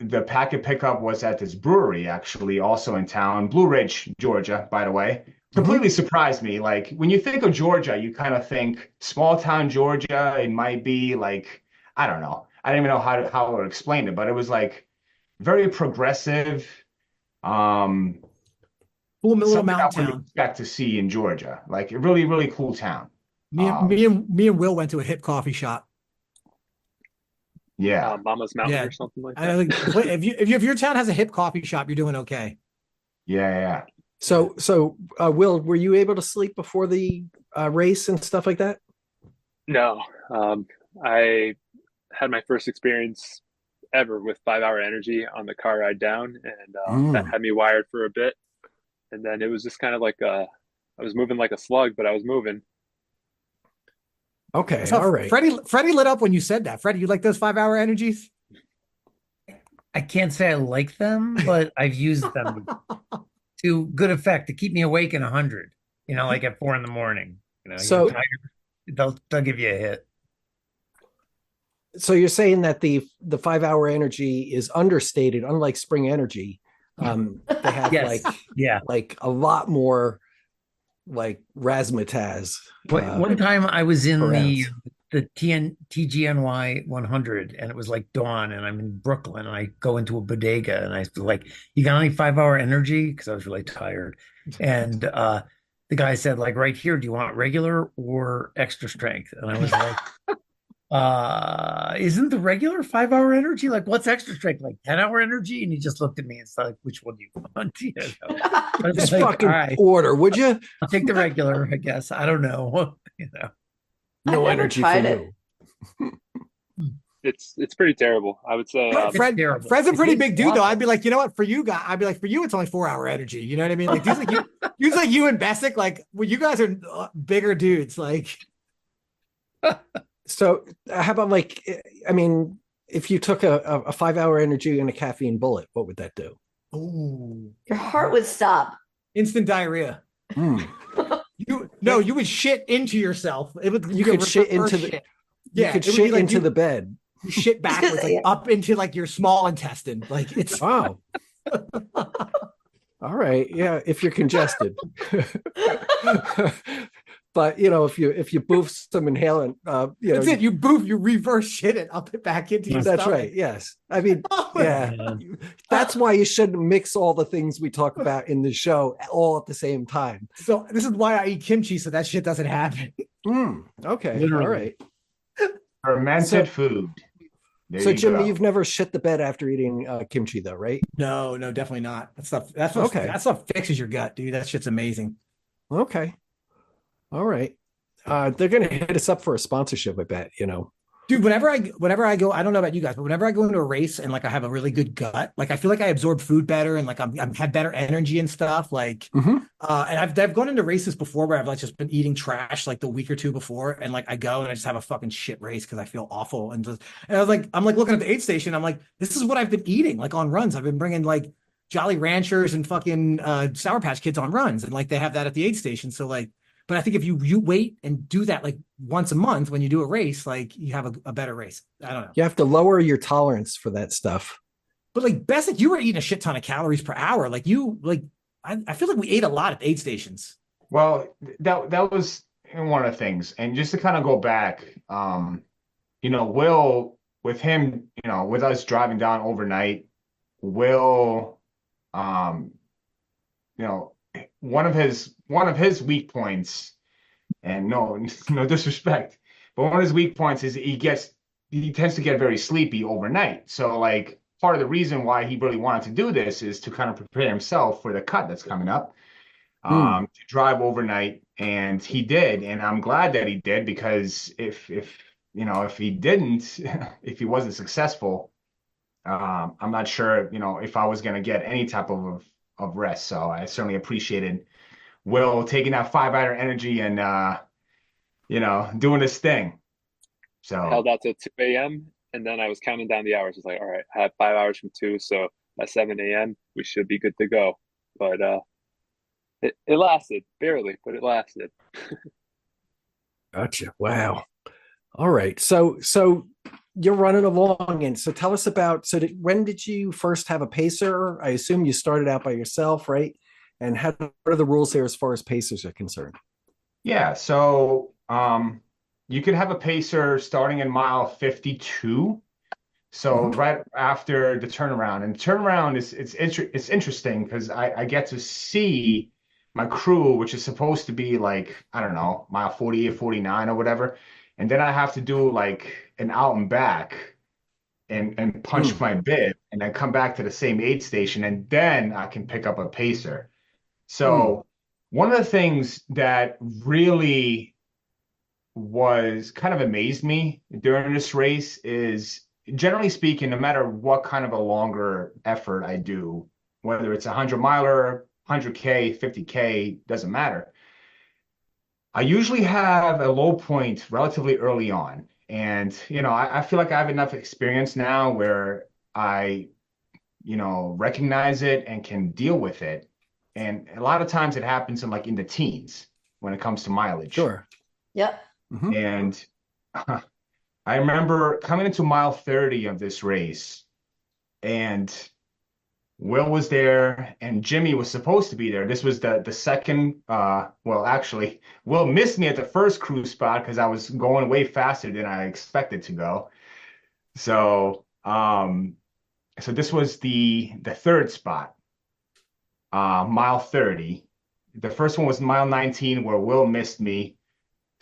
the packet pickup was at this brewery, actually, also in town, Blue Ridge, Georgia, by the way. Completely surprised me. Like when you think of Georgia, you kind of think small town Georgia. It might be like, I don't know. I didn't even know how I would explain it, but it was like very progressive. Cool little mountain town. Expect to see in Georgia, like a really, really cool town. Me and Will went to a hip coffee shop. Yeah, Mama's Mountain or something like that. If your town has a hip coffee shop, you're doing okay. Yeah. So Will, were you able to sleep before the race and stuff like that? No, I had my first experience ever with 5 Hour Energy on the car ride down, and that had me wired for a bit. And then it was just kind of like I was moving like a slug, but I was moving. Okay, so all right. Freddie lit up when you said that. Freddie, you like those 5 Hour Energies? I can't say I like them, but I've used them to good effect to keep me awake in 100. You know, like at 4 a.m. You know, so you're tired, they'll give you a hit. So you're saying that the 5 Hour Energy is understated, unlike Spring Energy. They have like a lot more like razzmatazz. One time I was in the TGNY 100 and it was like dawn and I'm in Brooklyn and I go into a bodega and I was like, you got any 5 Hour Energy? Because I was really tired. And the guy said, like, right here, do you want regular or extra strength? And I was like, isn't the regular 5 Hour Energy like what's extra strength, like 10 Hour Energy? And he just looked at me and said, like, which one do you want? You know? Just like, fucking order, would you? I'll take the regular, I guess. I don't know. You know, no energy for you. It's pretty terrible, I would say. Fred's a pretty big dude, though. I'd be like, you know what? For you guys, I'd be like, for you, it's only 4 Hour Energy. You know what I mean? Like, dudes like you and Bessic, like, well, you guys are bigger dudes. Like, so how about like, I mean, if you took a 5 Hour Energy and a caffeine bullet, what would that do? Ooh, your heart would stop. Instant diarrhea. You would shit into yourself. You could shit into the. Yeah, you could shit like into the bed. You shit backwards, like up into like your small intestine. Like it's wow. All right, yeah, if you're congested. But you know, if you boof some inhalant, that's it. You boof, you reverse shit it up it back into your That's stomach. Right. Yes, I mean, yeah. That's why you shouldn't mix all the things we talk about in the show all at the same time. So this is why I eat kimchi, so that shit doesn't happen. Okay. Literally. All right. Fermented food. There So you Jimmy, go. you've never shit the bed after eating kimchi though, right? No, no, definitely not. Okay. That stuff fixes your gut, dude. That shit's amazing. Okay. All right. They're gonna hit us up for a sponsorship, I bet, Dude, whenever I go, I don't know about you guys, but whenever I go into a race and like I have a really good gut, like I feel like I absorb food better and like I'm have better energy and stuff. Like Mhm. and I've gone into races before where I've like just been eating trash like the week or two before, and like I go and I just have a fucking shit race because I feel awful. And I'm like looking at the aid station, I'm like, this is what I've been eating, like on runs. I've been bringing like Jolly Ranchers and fucking Sour Patch Kids on runs, and like they have that at the aid station. So like, but I think if you wait and do that like once a month when you do a race, like you have a better race. I don't know. You have to lower your tolerance for that stuff. But like Bessic, you were eating a shit ton of calories per hour. Like I feel like we ate a lot at aid stations. Well, that was one of the things. And just to kind of go back, Will, with him, with us driving down overnight, Will, um, you know, one of his weak points, and no disrespect, but one of his weak points is he tends to get very sleepy overnight. So like part of the reason why he really wanted to do this is to kind of prepare himself for the cut that's coming up, to drive overnight, and he did, and I'm glad that he did, because if he didn't, if he wasn't successful, I'm not sure, if I was going to get any type of rest. So I certainly appreciated Will taking that 5-hour energy and doing his thing. So Held out till 2 a.m. and then I was counting down the hours. It's like, all right, I have 5 hours from 2, so by 7 a.m. we should be good to go. But it lasted barely, but it lasted. Gotcha. Wow. All right. So you're running along, and so tell us about. When did you first have a pacer? I assume you started out by yourself, right? And what are the rules there as far as pacers are concerned? yeah, so you could have a pacer starting in mile 52. So right after the turnaround, and turnaround it's interesting because I get to see my crew, which is supposed to be like, I don't know, mile 40 or 49 or whatever, and then I have to do like an out and back and punch my bib, and then come back to the same aid station, and then I can pick up a pacer. So one of the things that really was kind of amazed me during this race is, generally speaking, no matter what kind of a longer effort I do, whether it's a 100-miler, 100K, 50K, doesn't matter, I usually have a low point relatively early on. And, I feel like I have enough experience now where I, recognize it and can deal with it. And a lot of times it happens in the teens when it comes to mileage. Sure. Yep. And I remember coming into mile 30 of this race, and Will was there and Jimmy was supposed to be there. This was the second, well, actually, Will missed me at the first cruise spot because I was going way faster than I expected to go. So, so this was the third spot, mile 30. The first one was mile 19 where Will missed me.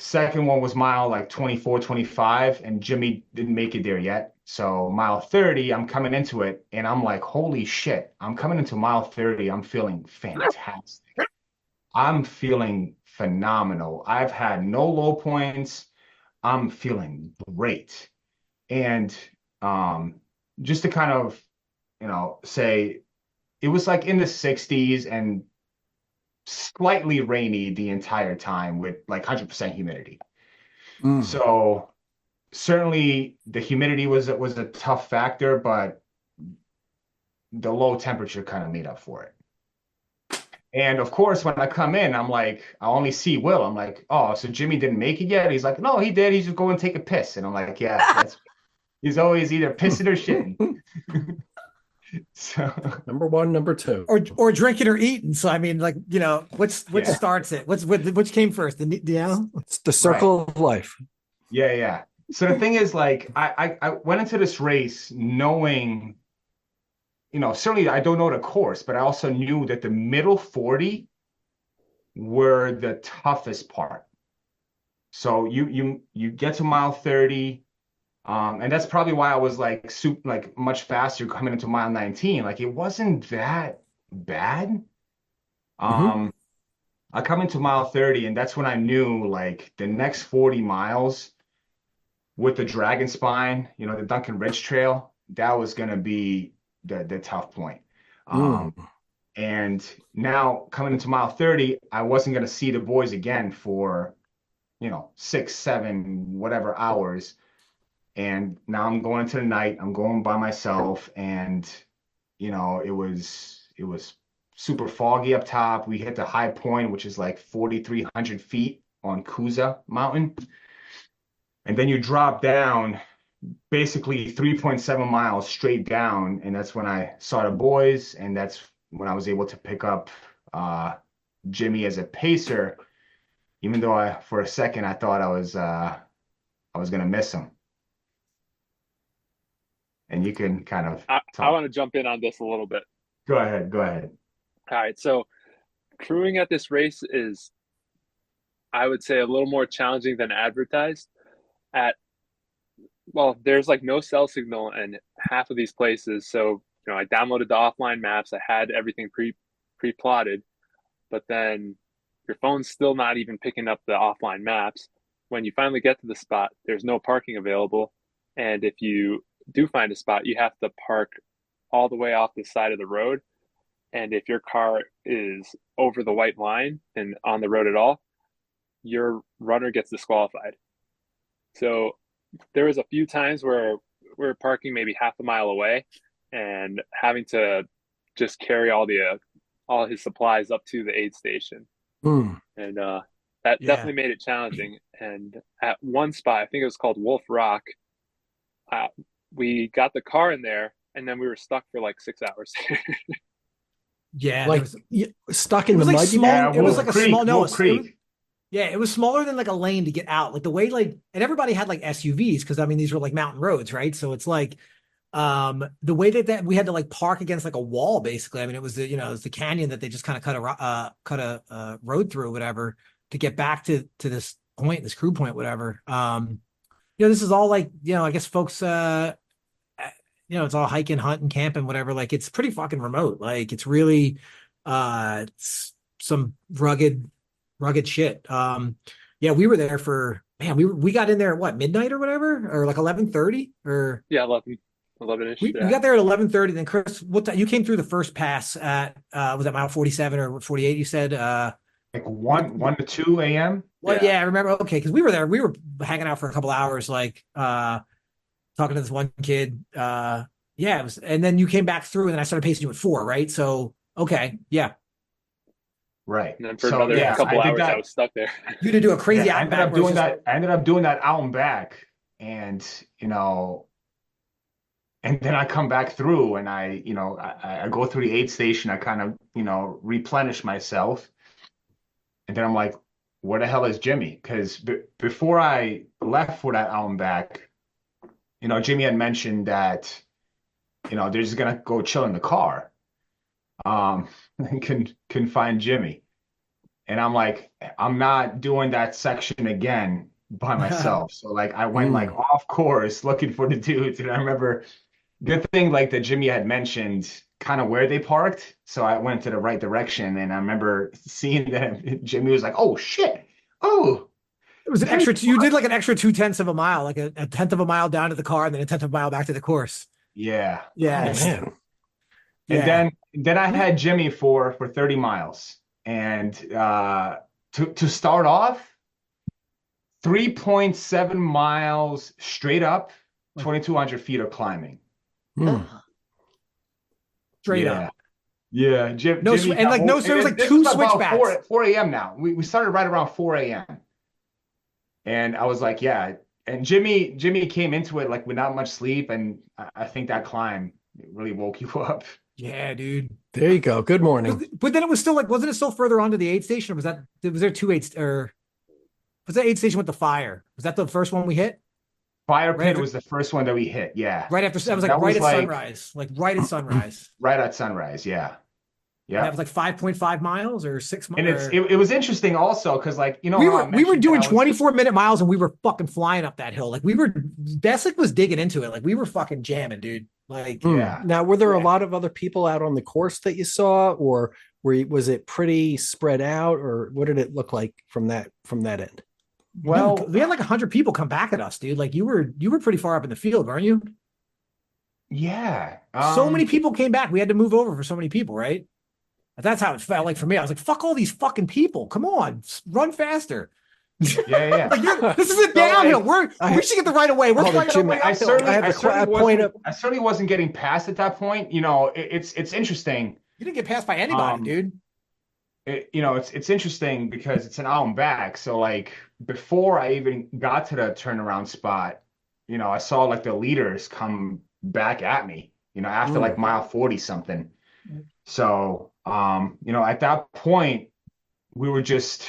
Second one was mile like 24, 25, and Jimmy didn't make it there yet. So mile 30, I'm coming into it, and I'm like, holy shit, I'm coming into mile 30. I'm feeling fantastic. I'm feeling phenomenal. I've had no low points. I'm feeling great. And just to kind of, say, it was like in the 60s and slightly rainy the entire time with like 100% humidity. So certainly the humidity was a tough factor, but the low temperature kind of made up for it. And of course, when I come in, I'm like, I only see Will. I'm like, oh, so Jimmy didn't make it yet? He's like, no, he did. He's just going to take a piss. And I'm like, yeah, he's always either pissing or shitting. So number one, number two, or drinking or eating. So I mean, like, which starts it? Which came first? It's the circle of life. Yeah. So the thing is, like, I went into this race knowing, certainly I don't know the course, but I also knew that the middle 40 were the toughest part. So you get to mile 30, and that's probably why I was like much faster coming into mile 19. Like it wasn't that bad. I come into mile 30, and that's when I knew like the next 40 miles with the Dragon Spine, the Duncan Ridge Trail, that was gonna be the tough point. And now coming into mile 30, I wasn't gonna see the boys again for 6, 7, whatever hours. And now I'm going into the night. I'm going by myself, and it was super foggy up top. We hit the high point, which is like 4,300 feet on Kuza Mountain. And then you drop down basically 3.7 miles straight down. And that's when I saw the boys. And that's when I was able to pick up Jimmy as a pacer, even though for a second, I thought I was going to miss him. And you can kind of I want to jump in on this a little bit. Go ahead. All right. So crewing at this race is, I would say, a little more challenging than advertised. There's like no cell signal in half of these places. So, I downloaded the offline maps. I had everything pre-plotted, but then your phone's still not even picking up the offline maps. When you finally get to the spot, there's no parking available. And if you do find a spot, you have to park all the way off the side of the road. And if your car is over the white line and on the road at all, your runner gets disqualified. So there was a few times where we're parking maybe half a mile away and having to just carry all his supplies up to the aid station. And that definitely made it challenging. And at one spot, I think it was called Wolf Rock, we got the car in there, and then we were stuck for like 6 hours. Stuck in the mud. It was like a small creek. It was smaller than like a lane to get out. Like the way and everybody had like SUVs because these were like mountain roads, right? So it's like the way that we had to like park against like a wall basically. It was it was the canyon that they just kind of cut a road through, whatever, to get back to this point, this crew point, whatever. This is all like I guess folks it's all hiking, hunting, camping, whatever. Like it's pretty fucking remote. Like it's really it's some rugged shit. We were there for we got in there at what, midnight or whatever, or like 11:30 or 11-ish. We got there at 11:30. Then Chris, you came through the first pass at was that mile 47 or 48? You said like 1 to 2 a.m. Well, I remember. Okay, because we were there. We were hanging out for a couple hours, like talking to this one kid. It was, and then you came back through, and then I started pacing you at 4, right? So okay, yeah. Right. And then for another couple hours, I was stuck there. You did do a crazy I ended up doing that out and back, and and then I come back through, and I go through the aid station. I kind of replenish myself, and then I'm like, where the hell is Jimmy? Because before I left for that out and back, Jimmy had mentioned that they're just gonna go chill in the car. And can find Jimmy. And I'm like, I'm not doing that section again by myself. So like I went like off course looking for the dudes. And I remember good thing like that Jimmy had mentioned kind of where they parked. So I went to the right direction, and I remember seeing that Jimmy was like, oh shit. Oh, it was an extra. You did like an extra 0.2 of a mile, like a 1/10 of a mile down to the car, and then a 1/10 of a mile back to the course. Yeah. Yeah. Oh, man. And then I had Jimmy for 30 miles. And to start off, 3.7 miles straight up, 2,200 feet of climbing. Straight up. Yeah. There was like 2 switchbacks. 4 a.m. now. We started right around 4 a.m. And I was like, yeah. And Jimmy came into it like without much sleep. And I think that climb really woke you up. Yeah, dude. There you go. Good morning. But then it was still like, wasn't it still further on to the aid station? Or was there 2 aids, or was that aid station with the fire? Was that the first one we hit? Fire pit was the first one that we hit. Yeah. Right after, that was like right at sunrise. Like right at sunrise. Right at sunrise. Yeah. Yeah. That was like 5.5 miles or 6 miles. And it was interesting also because, like, you know, we were doing 24-minute miles and we were fucking flying up that hill. Like Bessic was digging into it. Like we were fucking jamming, dude. Like, yeah. Now, were there a lot of other people out on the course that you saw, or was it pretty spread out, or what did it look like from that end? Well, dude, we had like 100 people come back at us, dude. Like you were pretty far up in the field, weren't you? Yeah. So many people came back. We had to move over for so many people, right? That's how it felt like for me. I was like, fuck all these fucking people. Come on, run faster. Yeah. Like, this is a downhill. We should get the right of way. We're flying Jimmy, I certainly wasn't getting past at that point. You know, it's interesting. You didn't get passed by anybody, dude. It's interesting because it's an hour and back. So like before I even got to the turnaround spot, you know, I saw like the leaders come back at me, you know, after like mile 40 something. So, you know, at that point we were just,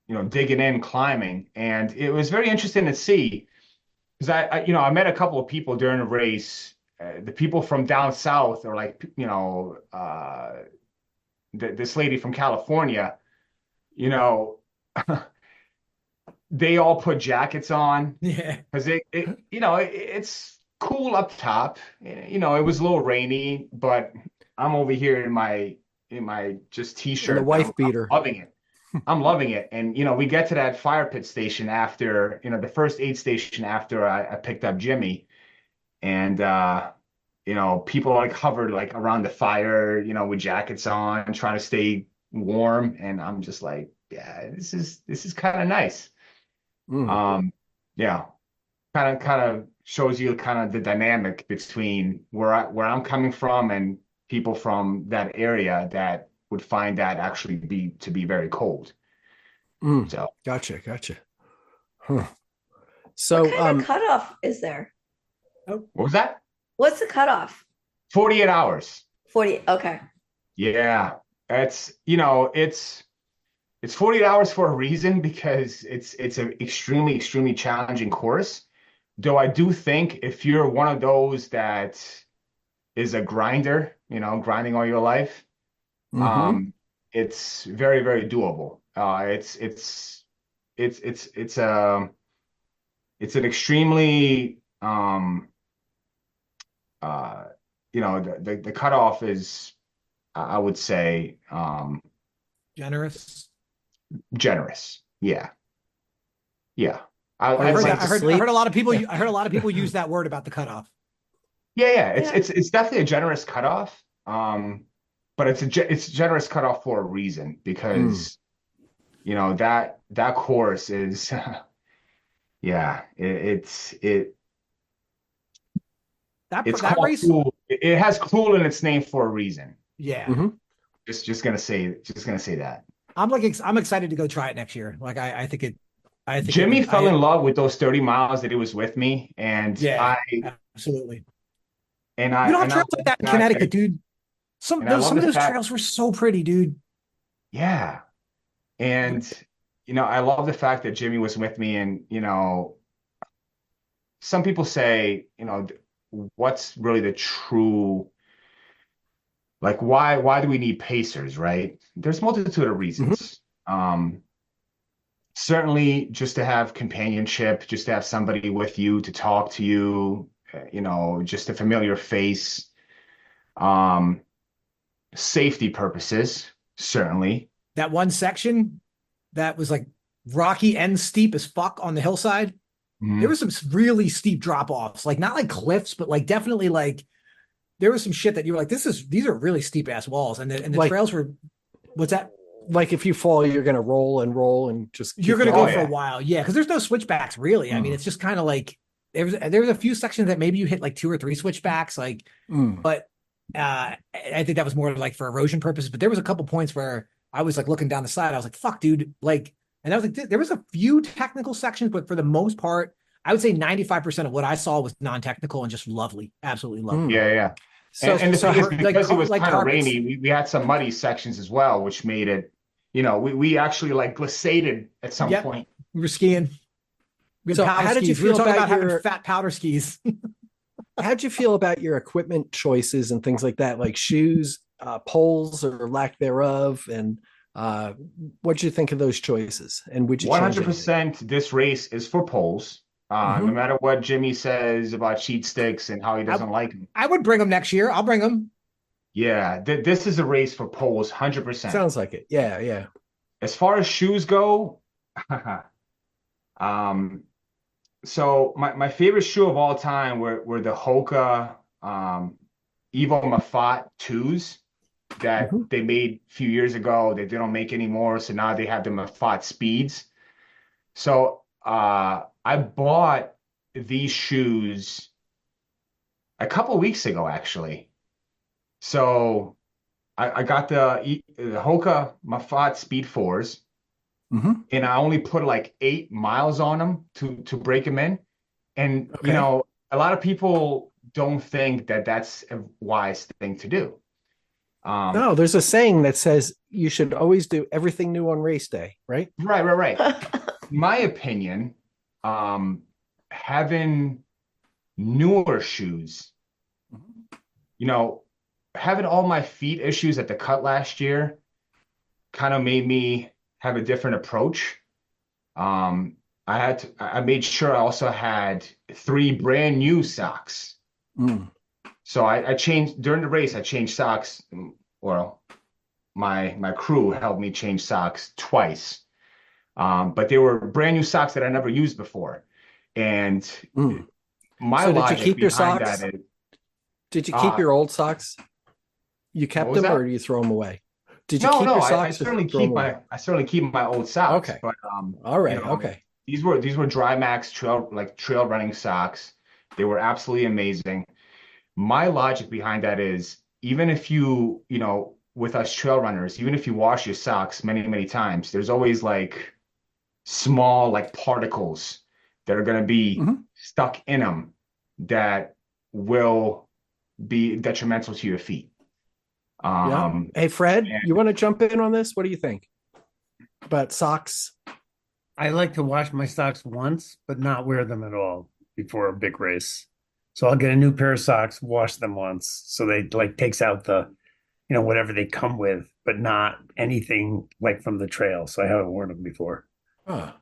you know, digging in, climbing, and it was very interesting to see because I met a couple of people during the race. The people from down south are like, you know, this lady from California, you know, they all put jackets on. Yeah. Because it's cool up top. You know, it was a little rainy, but I'm over here in my just t-shirt. The wife beater. I'm loving it. I'm loving it. And, you know, we get to that fire pit station after, you know, the first aid station after I picked up Jimmy. And, you know, people like hovered like around the fire, you know, with jackets on, trying to stay warm. And I'm just like, yeah, this is kind of nice. Yeah, kind of shows you kind of the dynamic between where I'm coming from and people from that area that would find that actually be very cold. So gotcha. Huh. So what kind of cutoff is there? What was that? What's the cutoff? 48 hours. 40. Okay. Yeah, it's 48 hours for a reason because it's an extremely, extremely challenging course. Though I do think if you're one of those that is a grinder, you know, grinding all your life, it's very, very doable. It's an extremely you know, the cutoff is, I would say, generous. Yeah. I heard a lot of people. I heard a lot of people use that word about the cutoff. Yeah. It's definitely a generous cutoff. But it's a generous cutoff for a reason because, you know, that course is, yeah, it's that race. Cool. It has cool in its name for a reason. Yeah. Just gonna say that. I'm excited to go try it next year. Like I think Jimmy fell in love with those 30 miles that he was with me, and yeah, absolutely. And you don't have trails like that in Connecticut, dude. Some of those trails were so pretty, dude. Yeah, and you know, I love the fact that Jimmy was with me, and you know, some people say, you know, what's really the true, like, why do we need pacers, right? There's a multitude of reasons. Certainly just to have companionship, just to have somebody with you to talk to you, you know, just a familiar face. Safety purposes, certainly. That one section that was like rocky and steep as fuck on the hillside. There was some really steep drop-offs, like not like cliffs, but like definitely like there was some shit that you were like, these are really steep ass walls. And the like, trails were, what's that? Like if you fall, you're going to roll and just you're going to go for a while. Yeah. Cause there's no switchbacks really. I mean, it's just kind of like, there's a few sections that maybe you hit like 2 or 3 switchbacks, like, but I think that was more like for erosion purposes, but there was a couple points where I was like looking down the side. I was like, fuck dude. Like, and I was like, there was a few technical sections, but for the most part, I would say 95% of what I saw was non-technical and just lovely. Absolutely lovely. Yeah. So, and because it was kind of rainy, we had some muddy sections as well, which made it, you know, we actually like glissaded at some point. We were skiing. So how did you feel about having fat powder skis? How'd you feel about your equipment choices and things like that, like shoes? poles or lack thereof, and what'd you think of those choices? And would you 100% this race is for poles. No matter what Jimmy says about cheat sticks and how he doesn't like them. I would bring them next year. I'll bring them. Yeah, this is a race for poles, 100%. Sounds like it. Yeah, yeah. As far as shoes go, so my favorite shoe of all time were the Hoka Evo Mafat 2s that they made a few years ago that they don't make anymore. So now they have the Mafat Speeds. So I bought these shoes a couple weeks ago, actually. So I got the Hoka Mafat Speed 4s, and I only put like 8 miles on them to break them in. And, you know, a lot of people don't think that that's a wise thing to do. No, there's a saying that says you should always do everything new on race day, right? Right. In my opinion, having newer shoes, you know, having all my feet issues at the cut last year kind of made me have a different approach. I made sure I also had 3 brand new socks. So I changed during the race. I changed socks. Well, my crew helped me change socks twice, but they were brand new socks that I never used before. And my logic did you keep your behind socks? that is, did you keep your old socks? You kept them, or do you throw them away? Did you keep your socks? I certainly keep my old socks. Okay, but all right, you know, okay. These were Dry Max trail running socks. They were absolutely amazing. My logic behind that is, even if you know, with us trail runners, even if you wash your socks many, many times, there's always like small like particles that are going to be stuck in them that will be detrimental to your feet. Hey, Fred, you want to jump in on this? What do you think about socks? I like to wash my socks once, but not wear them at all before a big race. So I'll get a new pair of socks, wash them once, so they like takes out the, you know, whatever they come with, but not anything like from the trail. So I haven't worn them before. But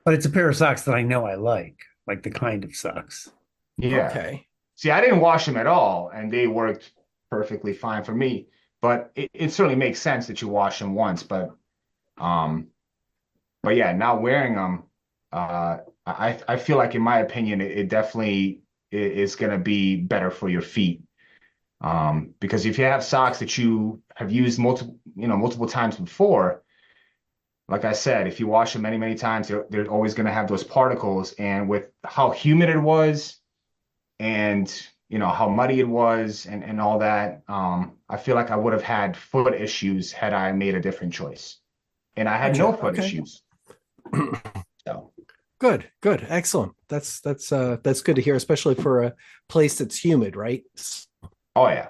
it's a pair of socks that I know I like the kind of socks. Yeah. Okay. See, I didn't wash them at all, and they worked perfectly fine for me. But it certainly makes sense that you wash them once. But yeah, not wearing them, I feel like, in my opinion, it definitely is going to be better for your feet. Because if you have socks that you have used multiple times before, like I said, if you wash them many, many times, they're always going to have those particles. And with how humid it was, and you know how muddy it was, and all that, I feel like I would have had foot issues had I made a different choice. And I had no foot issues. So good, excellent. That's good to hear, especially for a place that's humid, right? Oh yeah.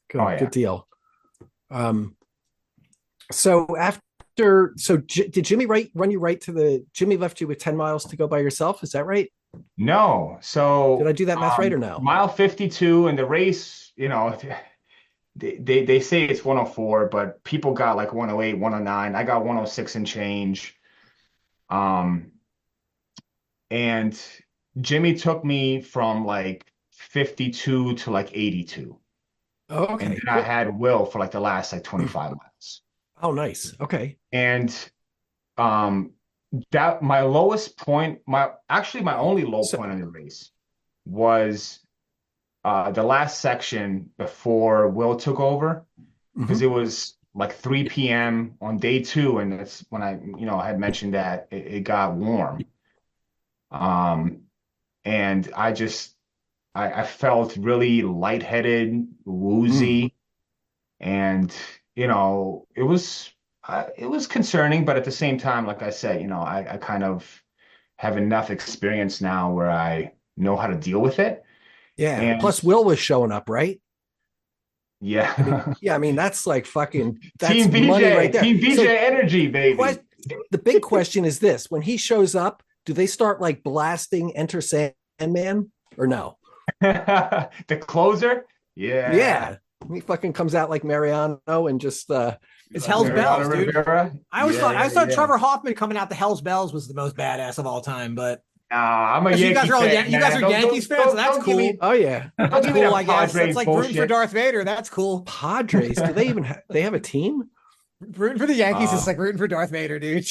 Good deal. So did Jimmy run you right to Jimmy left you with 10 miles to go by yourself? Is that right? No. So did I do that math right or no? Mile 52 in the race, you know, they say it's 104, but people got like 108, 109. I got 106 and change. And Jimmy took me from like 52 to like 82. Oh, okay. And then I had Will for like the last like 25 miles. Oh, nice. Okay. And that my lowest point, my only low point in the race was the last section before Will took over, because it was like 3 p.m. on day 2, and that's when I had mentioned that it got warm. And I felt really lightheaded, woozy, and it was concerning, but at the same time, like I said, I kind of have enough experience now where I know how to deal with it. Yeah. And plus Will was showing up, right? Yeah. I mean, that's like fucking Team BJ, money right there. Team BJ energy, baby. The big question is this: when he shows up, do they start like blasting Enter Sandman or no? The closer? Yeah. Yeah. He fucking comes out like Mariano and just it's Hell's Bells, dude. Rivera? I always thought Trevor Hoffman coming out the Hell's Bells was the most badass of all time, but I'm a Yankee you guys are fan. you guys are Yankees fans, so that's cool. Oh yeah, That's cool, I guess. Padres That's like bullshit. rooting for Darth Vader. That's cool. Padres. Do they even they have a team? Rooting for the Yankees is like rooting for Darth Vader, dude.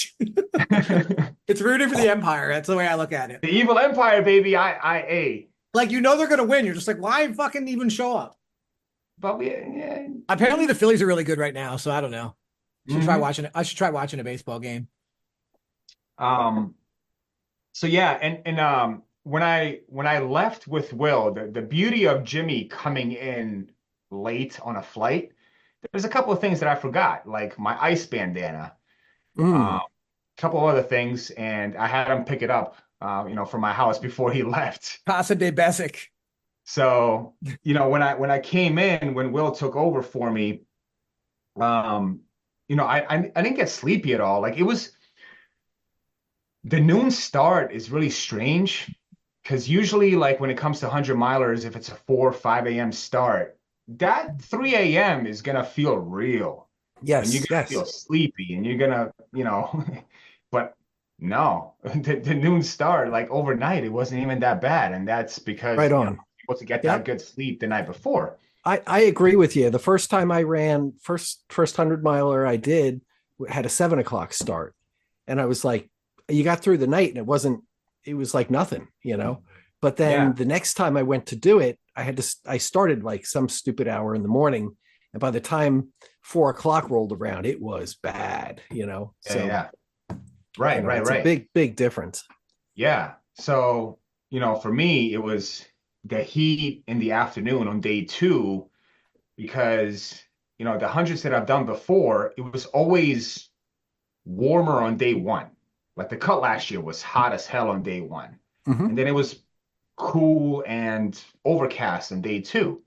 It's rooting for the Empire. That's the way I look at it. The evil empire, baby. I Like, you know they're gonna win. You're just like, why fucking even show up? But Apparently the Phillies are really good right now, so I don't know. Try watching it. I should try watching a baseball game. So yeah, and when I left with Will, the beauty of Jimmy coming in late on a flight, there's a couple of things that I forgot, like my ice bandana, a couple of other things, and I had him pick it up, from my house before he left. Casa de Bessic. So, when I came in, when Will took over for me, I didn't get sleepy at all. Like, it was the noon start is really strange because usually, like, when it comes to 100 milers, if it's a 4 or 5 a.m. start, that 3 a.m. is gonna feel real. Yes, and you're gonna feel sleepy, and you're gonna, but no, the noon start, like overnight, it wasn't even that bad, and that's because able to get that good sleep the night before. I agree with you. The first time I ran, first 100 miler I did had a 7 o'clock start, and I was like, you got through the night, and it was like nothing, But then the next time I went to do it, I started like some stupid hour in the morning, and by the time 4 o'clock rolled around, it was bad, So right. It's a big difference. Yeah. So for me, it was the heat in the afternoon on day 2, because the hundreds that I've done before, it was always warmer on day 1. Like the cut last year was hot as hell on day 1, and then it was cool and overcast on day 2.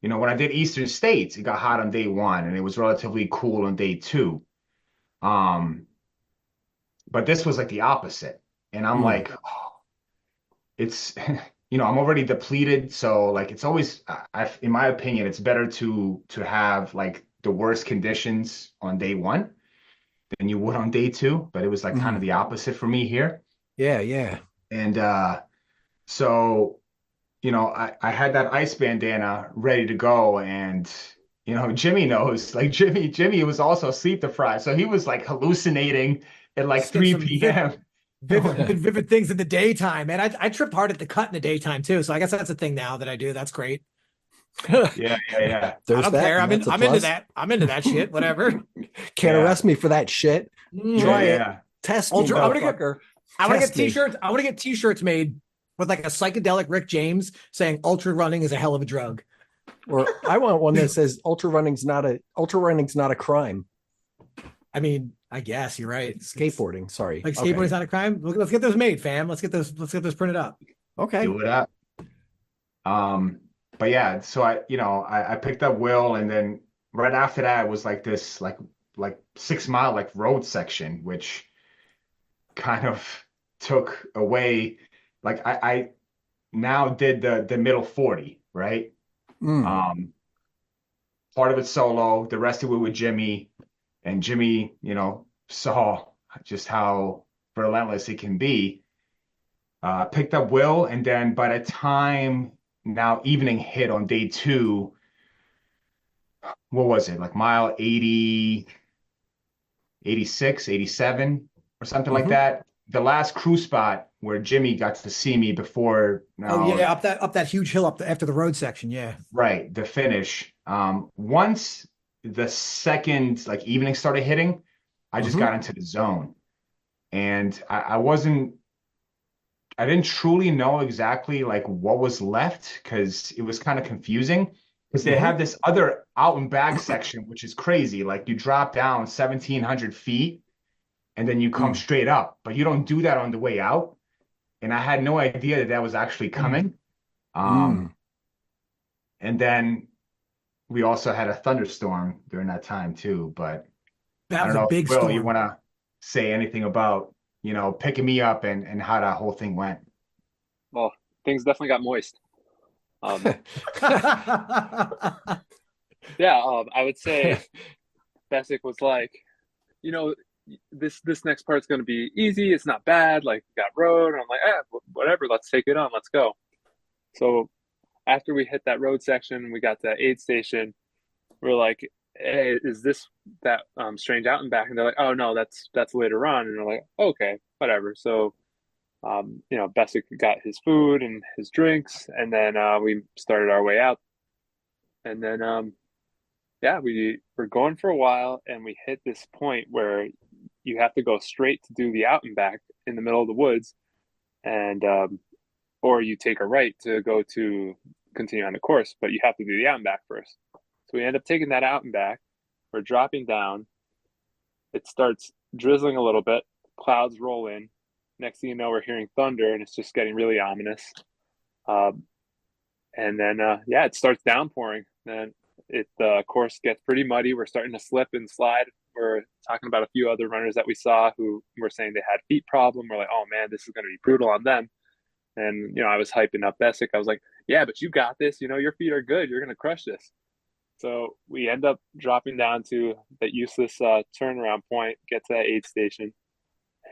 When I did Eastern States, it got hot on day 1, and it was relatively cool on day 2. But this was like the opposite, and I'm like, it's I'm already depleted, so like it's always, in my opinion, it's better to have like the worst conditions on day 1 than you would on day 2. But it was like kind of the opposite for me here. Yeah. And so I had that ice bandana ready to go, and Jimmy knows, like Jimmy was also sleep deprived, so he was like hallucinating at like 3 p.m. Vivid things in the daytime, man. I trip hard at the cut in the daytime too, so I guess that's a thing now that I do. That's great. Yeah. I don't care. I'm into that. I'm into that shit. Whatever. Can't arrest me for that shit. Try it. Test me. I want to get t-shirts. I want to get t-shirts made with like a psychedelic Rick James saying "Ultra running is a hell of a drug." Or I want one that says ultra running's not a crime. I mean, I guess you're right. Skateboarding, sorry. Like skateboarding's not a crime. Let's get those made, fam. Let's get those printed up. Okay. Do it up. But yeah, so I picked up Will, and then right after that was like this like 6 mile like road section, which kind of took away, like I now did the middle 40, right? Part of it solo, the rest of it with Jimmy, and Jimmy, saw just how relentless it can be. Picked up Will, and then by the time now evening hit on day 2, what was it? Like mile 80, 86, 87 or something like that. The last crew spot where Jimmy got to see me before. Up that huge hill after the road section. Yeah. Right. The finish. Once the second like evening started hitting, I just got into the zone, and I didn't truly know exactly like what was left, because it was kind of confusing, because they have this other out and back section, which is crazy. Like you drop down 1,700 feet and then you come straight up, but you don't do that on the way out. And I had no idea that was actually coming. And then we also had a thunderstorm during that time too, but that was a big storm. Will, you want to say anything about picking me up and how that whole thing went? Well, things definitely got moist. Yeah, I would say Bessic was like, this next part's going to be easy. It's not bad. Like, we got road. And I'm like, whatever. Let's take it on. Let's go. So after we hit that road section, we got to that aid station. We're like, hey, is this that strange out and back? And they're like, oh no, that's later on. And we're like, okay, whatever. So Bessic got his food and his drinks, and then we started our way out. And then we were going for a while, and we hit this point where you have to go straight to do the out and back in the middle of the woods, and or you take a right to go to continue on the course, but you have to do the out and back first. So we end up taking that out and back. We're dropping down. It starts drizzling a little bit. Clouds roll in. Next thing you know, we're hearing thunder, and it's just getting really ominous. And then, it starts downpouring. Then the course gets pretty muddy. We're starting to slip and slide. We're talking about a few other runners that we saw who were saying they had feet problem. We're like, oh man, this is going to be brutal on them. And, I was hyping up Bessic. I was like, yeah, but you got this. Your feet are good. You're going to crush this. So we end up dropping down to that useless turnaround point, get to that aid station.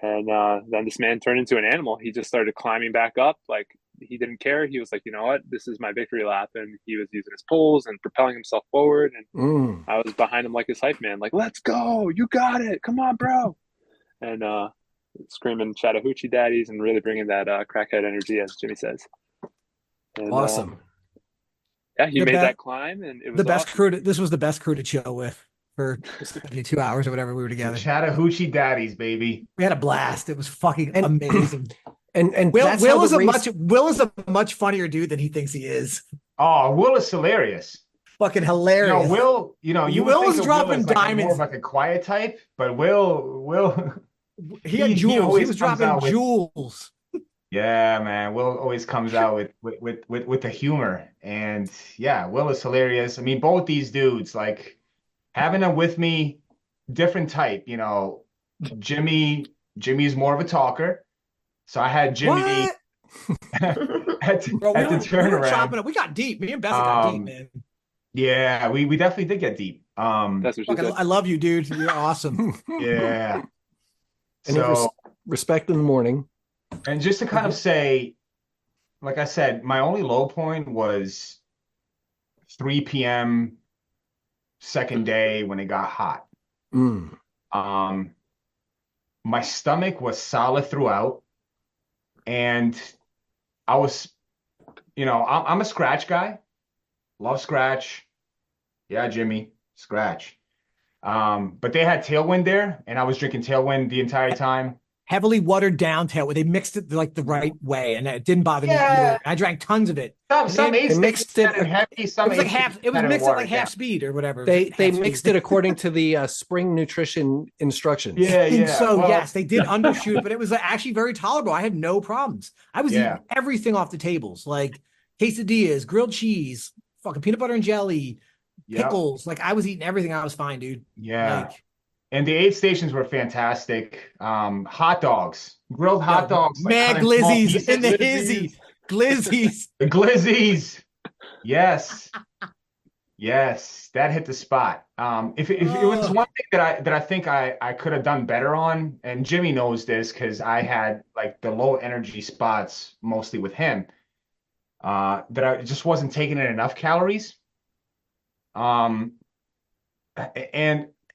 And then this man turned into an animal. He just started climbing back up. Like, he didn't care. He was like, you know what? This is my victory lap. And he was using his poles and propelling himself forward. And I was behind him like his hype man, like, let's go. You got it. Come on, bro. And screaming Chattahoochee daddies and really bringing that crackhead energy, as Jimmy says. And, awesome. He made that climb, and it was the best awesome. crew. This was the best crew to chill with for 72 hours or whatever we were together. The Chattahoochee daddies, baby. We had a blast. It was fucking amazing. And Will is a much funnier dude than he thinks he is. Oh, Will is hilarious. Fucking hilarious. Will, Will was dropping diamonds. More of like a quiet type, but Will he had jewels. He was dropping jewels. Yeah, man. Will always comes out with the humor. And yeah, Will is hilarious. I mean, both these dudes, like, having them with me, different type. Jimmy's more of a talker. So I had Jimmy at the turnaround. We got deep. Me and Bessic got deep, man. Yeah, we definitely did get deep. That's what she said. I love you, dude. You're awesome. Yeah. And so respect in the morning. And just to kind of say, like I said, my only low point was 3 p.m. second day when it got hot. My stomach was solid throughout, and I was, I'm a scratch guy, love scratch. Yeah, Jimmy, scratch. But they had Tailwind there, and I was drinking Tailwind the entire time. Heavily watered down Tailwind. They mixed it like the right way, and it didn't bother me either. I drank tons of it. Some they mixed it heavy. Some it was like half. It was mixed at like half speed or whatever. They mixed it according to the spring nutrition instructions. Yeah. So yes, they did undershoot, but it was actually very tolerable. I had no problems. I was eating everything off the tables, like quesadillas, grilled cheese, fucking peanut butter and jelly, pickles. Like, I was eating everything. I was fine, dude. Yeah. And the aid stations were fantastic. Hot dogs, grilled hot dogs. Mad glizzies in the hizzy. Glizzies. The glizzies. Yes. Yes. That hit the spot. If it was one thing that I think I could have done better on, and Jimmy knows this because I had like the low energy spots mostly with him, that I just wasn't taking in enough calories. And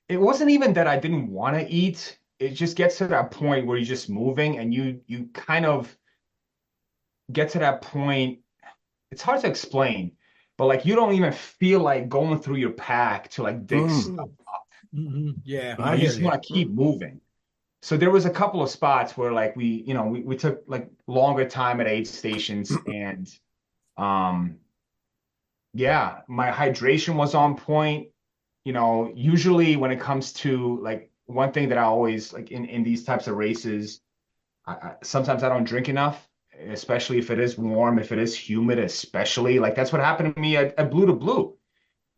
it wasn't even that I didn't want to eat. It just gets to that point where you're just moving and you kind of get to that point. It's hard to explain, but like, you don't even feel like going through your pack to like dig stuff up. Yeah. You just want to keep moving. So there was a couple of spots where like we took like longer time at aid stations, and my hydration was on point. Usually when it comes to like, one thing that I always like in these types of races, sometimes I don't drink enough, especially if it is warm, if it is humid, especially. Like, that's what happened to me at Blue to Blue.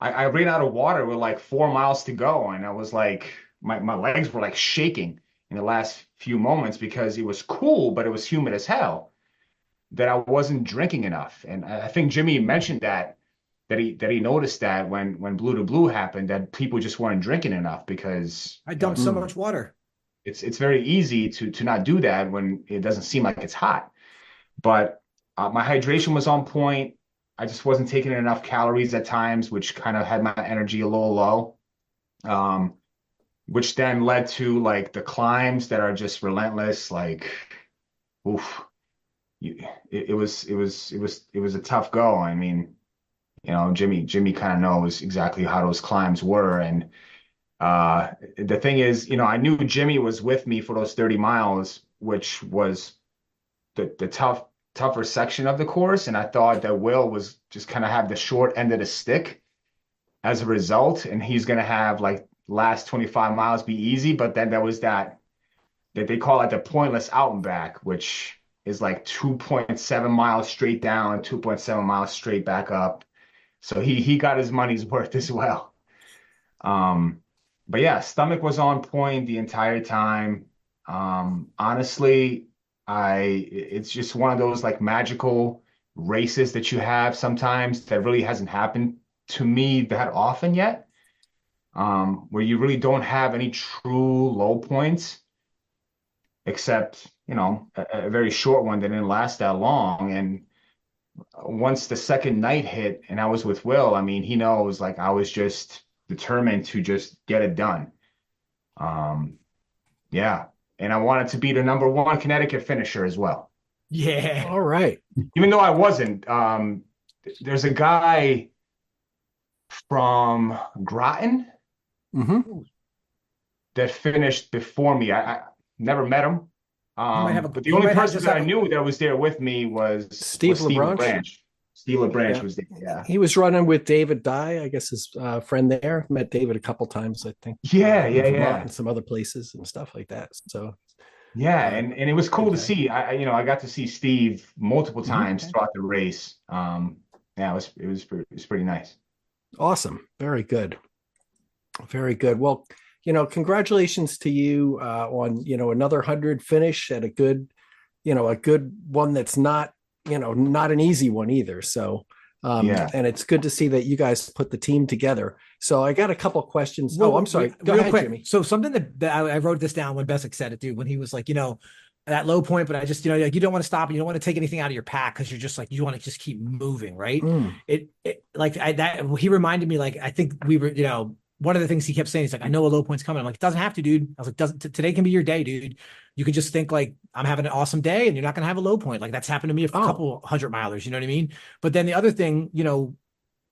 I ran out of water with like 4 miles to go, and I was like, my legs were like shaking in the last few moments because it was cool, but it was humid as hell, that I wasn't drinking enough. And I think Jimmy mentioned that. he noticed that when Blue to Blue happened, that people just weren't drinking enough because I dumped so much water. It's very easy to not do that when it doesn't seem like it's hot. But my hydration was on point. I just wasn't taking in enough calories at times, which kind of had my energy a little low. Which then led to like the climbs that are just relentless. Like, oof, it was a tough go. I mean, Jimmy kind of knows exactly how those climbs were, and the thing is, I knew Jimmy was with me for those 30 miles, which was the tougher section of the course, and I thought that Will was just kind of have the short end of the stick as a result, and he's gonna have like last 25 miles be easy. But then there was that they call it the pointless out and back, which is like 2.7 miles straight down, 2.7 miles straight back up. So he got his money's worth as well. But yeah, stomach was on point the entire time. Honestly, it's just one of those like magical races that you have sometimes that really hasn't happened to me that often yet. Where you really don't have any true low points, except, a very short one that didn't last that long. And once the second night hit and I was with Will, I mean, he knows like I was just determined to just get it done. Yeah. And I wanted to be the #1 Connecticut finisher as well. Yeah. All right. Even though I wasn't, there's a guy from Groton that finished before me. I never met him. But the only person that I knew that was there with me was Steve LeBranch. Steve LeBranch was there. Yeah. He was running with David Dye, I guess his friend there. Met David a couple times, I think. Yeah. And some other places and stuff like that. So yeah, and it was cool to see. I got to see Steve multiple times throughout the race. Yeah, it was pretty nice. Awesome. Very good. Very good. Well, congratulations to you on, another 100 finish at a good one that's not, not an easy one either. So, and it's good to see that you guys put the team together. So I got a couple of questions. Well, I'm sorry. Go ahead, quick, Jimmy. So something that I wrote this down when Bessic said it, dude, when he was like, that low point, but I just, like you don't want to stop and you don't want to take anything out of your pack because you're just like, you want to just keep moving. Right. He reminded me, like, I think we were, one of the things he kept saying is like, I know a low point's coming. I'm like, it doesn't have to, dude. I was like, today can be your day, dude. You can just think like, I'm having an awesome day and you're not going to have a low point. Like that's happened to me a couple 100 milers, you know what I mean? But then the other thing,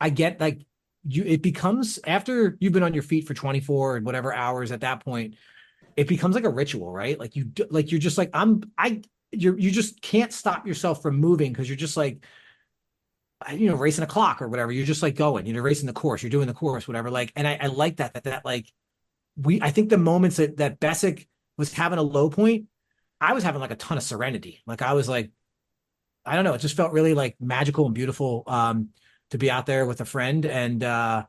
I get like it becomes after you've been on your feet for 24 and whatever hours at that point, it becomes like a ritual, right? Like you're just like, you just can't stop yourself from moving. Cause you're just like, racing a clock or whatever. You're just like going, racing the course, you're doing the course, whatever. Like, and I like that like I think the moments that Bessic was having a low point, I was having like a ton of serenity. Like I was like, I don't know. It just felt really like magical and beautiful to be out there with a friend and a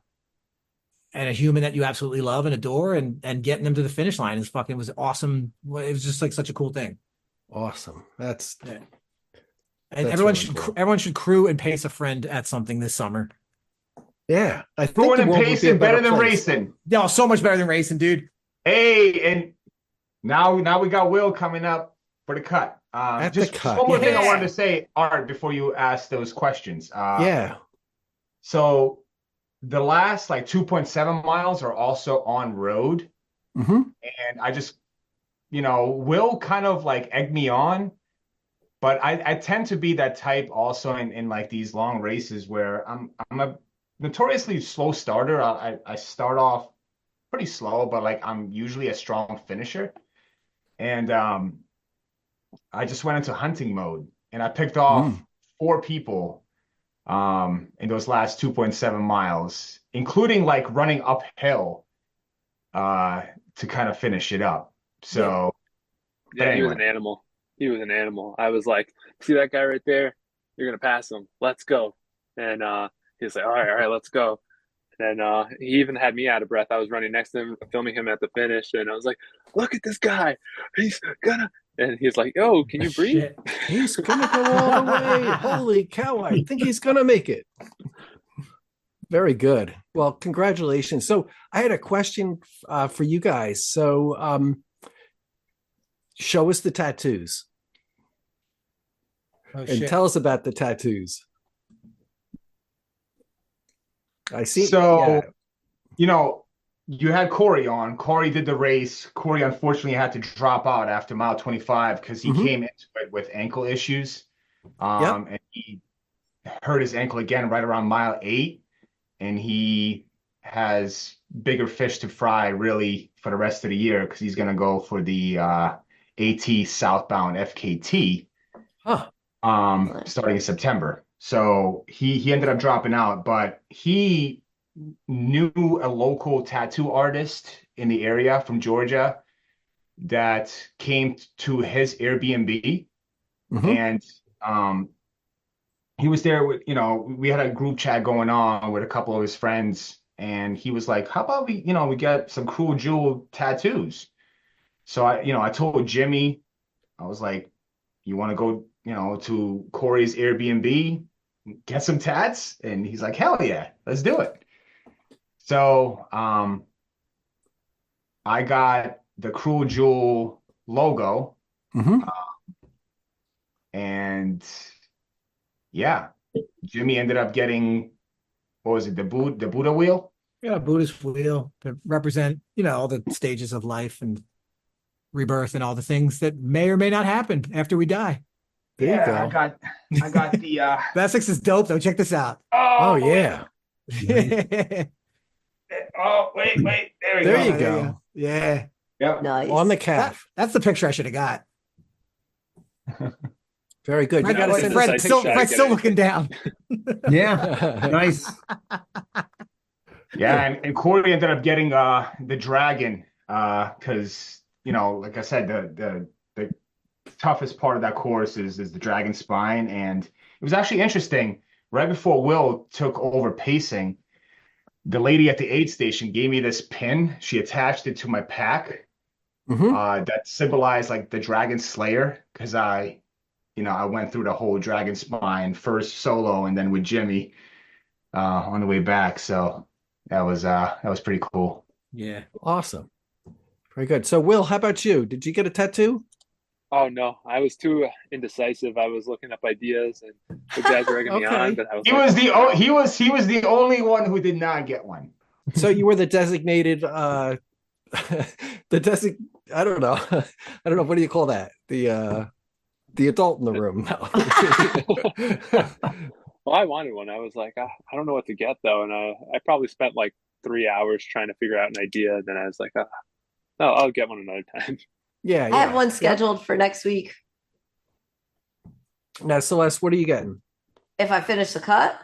human that you absolutely love and adore and getting them to the finish line was awesome. It was just like such a cool thing. Awesome. That's and everyone should crew and pace a friend at something this summer. Yeah. I think crewing and pacing better than racing. Yeah, so much better than racing, dude. Hey, and now we got Will coming up for the cut. Just one more thing I wanted to say, Art, before you ask those questions. So the last like 2.7 miles are also on road. And I just, Will kind of like egged me on. But I tend to be that type also in like these long races where I'm a notoriously slow starter. I start off pretty slow, but like I'm usually a strong finisher. And I just went into hunting mode and I picked off 4 people in those last 2.7 miles, including like running uphill to kind of finish it up. So anyway. He was an animal. He was an animal. I was like, see that guy right there? You're going to pass him. Let's go. And he's like, all right, let's go. And he even had me out of breath. I was running next to him, filming him at the finish. And I was like, look at this guy. He's gonna. And he's like, oh, can you breathe? He's going to go all the way. Holy cow. I think he's going to make it. Very good. Well, congratulations. So I had a question for you guys. So show us the tattoos and tell us about the tattoos. I see. So, you had Corey on. Corey did the race. Corey unfortunately had to drop out after mile 25 because he came into it with ankle issues. And he hurt his ankle again right around mile 8. And he has bigger fish to fry really for the rest of the year because he's going to go for the AT southbound FKT starting in September. So he ended up dropping out, but he knew a local tattoo artist in the area from Georgia that came to his Airbnb. And he was there with, we had a group chat going on with a couple of his friends, and he was like, how about we get some Cruel Jewel tattoos? So I told Jimmy, I was like, you want to go, to Corey's Airbnb, get some tats? And he's like, hell yeah, let's do it. So I got the Cruel Jewel logo. And yeah, Jimmy ended up getting, what was it, the Buddha wheel? Yeah, Buddhist wheel to represent, all the stages of life and rebirth and all the things that may or may not happen after we die. There you go. I got the Bessic is dope though. Check this out. Oh yeah. Oh wait, there you go. Yeah. Yep. Nice. On the calf. That's the picture I should have got. Very good. Fred's still looking down. Yeah. Nice. Yeah, and Corey ended up getting the dragon because like I said, the toughest part of that course is the dragon spine, and it was actually interesting. Right before Will took over pacing, the lady at the aid station gave me this pin. She attached it to my pack that symbolized like the dragon slayer, because I went through the whole dragon spine first solo and then with Jimmy on the way back. So that was pretty cool. Yeah. Awesome. Very good. So Will, how about you? Did you get a tattoo? Oh no, I was too indecisive. I was looking up ideas, and the guys were egging me on. But he was the only one who did not get one. So you were the designated, I don't know. What do you call that? The adult in the room. No. Well, I wanted one. I was like, I don't know what to get though, and I probably spent like 3 hours trying to figure out an idea. And then I was like, no, I'll get one another time. Yeah, I have one scheduled for next week. Now, Celeste, what are you getting? If I finish the cut.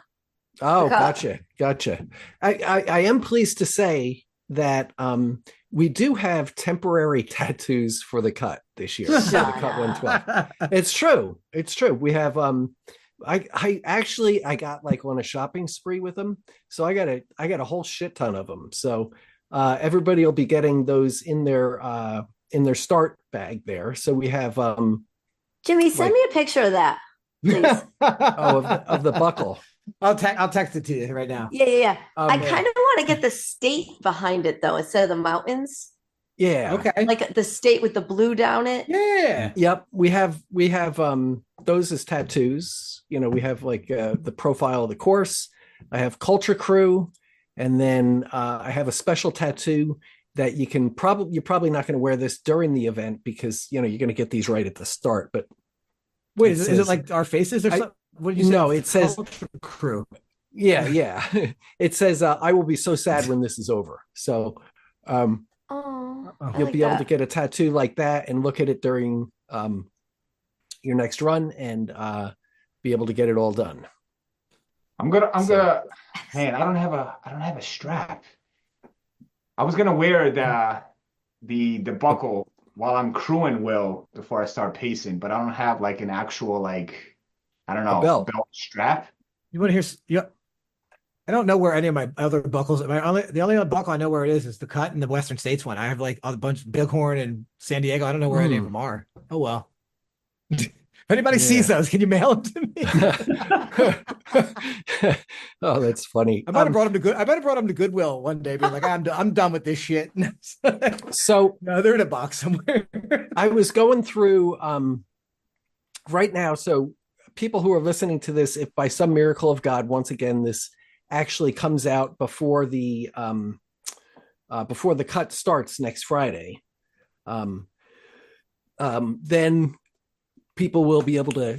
Oh, gotcha. I am pleased to say that we do have temporary tattoos for the cut this year. For the cut 112. It's true. We have I got like on a shopping spree with them. So I got a whole shit ton of them. So everybody will be getting those in their start bag there. So we have Jimmy, send me a picture of that, please. of the buckle. I'll text it to you right now. Yeah. I kind of want to get the state behind it though, instead of the mountains. Yeah. Okay. Like the state with the blue down it. Yeah. Yep. We have those as tattoos. We have like the profile of the course. I have Cultra Crew, and then I have a special tattoo that you're probably not going to wear this during the event because you're going to get these right at the start. But wait, is it like our faces or something? What did you say? No, it says Crew. Yeah. It says I will be so sad when this is over. So you'll be able to get a tattoo like that and look at it during your next run and be able to get it all done. I'm gonna man, I don't have a strap. I was gonna wear the buckle while I'm crewing Will before I start pacing, but I don't have like an actual belt strap. You want to hear? Yeah. I don't know where any of my other buckles. The only other buckle I know where it is the cut in the Western States one. I have like a bunch of Bighorn and San Diego. I don't know where any of them are. Oh well. If anybody sees those, can you mail them to me? Oh, that's funny. I might have brought him to Goodwill one day, being like, I'm done with this shit. So no, they're in a box somewhere. I was going through right now. So people who are listening to this, if by some miracle of God, once again, this actually comes out before the cut starts next Friday, then people will be able to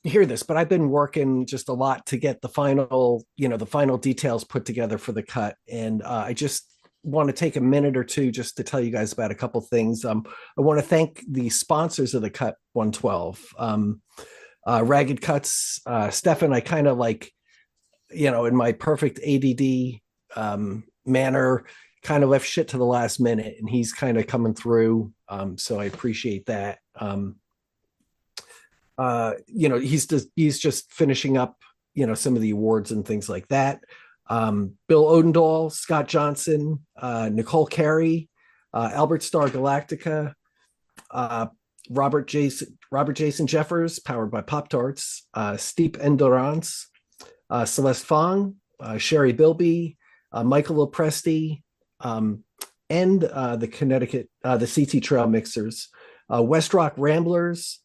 hear this. But I've been working just a lot to get the final details put together for the cut, and I just want to take a minute or two just to tell you guys about a couple things. I want to thank the sponsors of the Cut 112, Ragged Cuts. Stefan, I kind of like, in my perfect ADD manner, kind of left shit to the last minute, and he's kind of coming through. So I appreciate that. He's just finishing up, some of the awards and things like that. Bill Odendahl, Scott Johnson, Nicole Carey, Albert Star Galactica, Robert Jason Jeffers, powered by Pop Tarts, Steep Endurance, Celeste Fong, Sherry Bilby, Michael Lopresti, and the Connecticut, the CT Trail Mixers, West Rock Ramblers,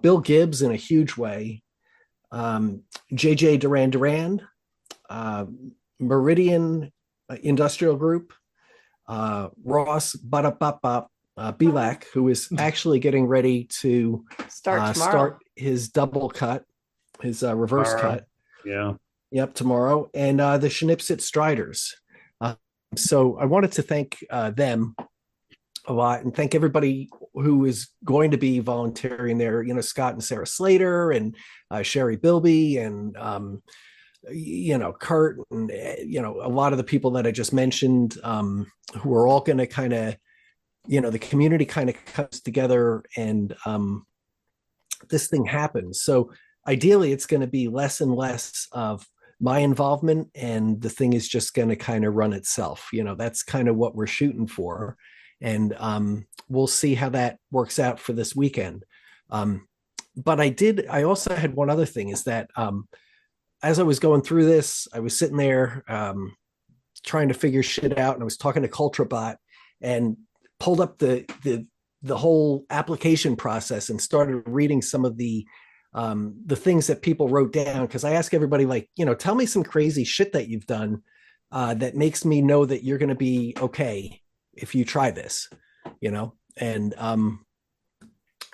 Bill Gibbs in a huge way, JJ Duran, Meridian Industrial Group, Ross Bilak, who is actually getting ready to start his double cut, his reverse cut. Yeah. Yep, tomorrow. And the Schnipsit Striders. So I wanted to thank them a lot, and thank everybody who is going to be volunteering there. Scott and Sarah Slater, and Sherry Bilby, and Kurt, and a lot of the people that I just mentioned, who are all going to kind of, the community kind of comes together, and this thing happens. So ideally, it's going to be less and less of my involvement, and the thing is just going to kind of run itself. That's kind of what we're shooting for. And we'll see how that works out for this weekend. But I also had one other thing, is that as I was going through this, I was sitting there trying to figure shit out, and I was talking to CultraBot, and pulled up the whole application process and started reading some of the things that people wrote down, because I ask everybody, like, tell me some crazy shit that you've done that makes me know that you're going to be okay if you try this, and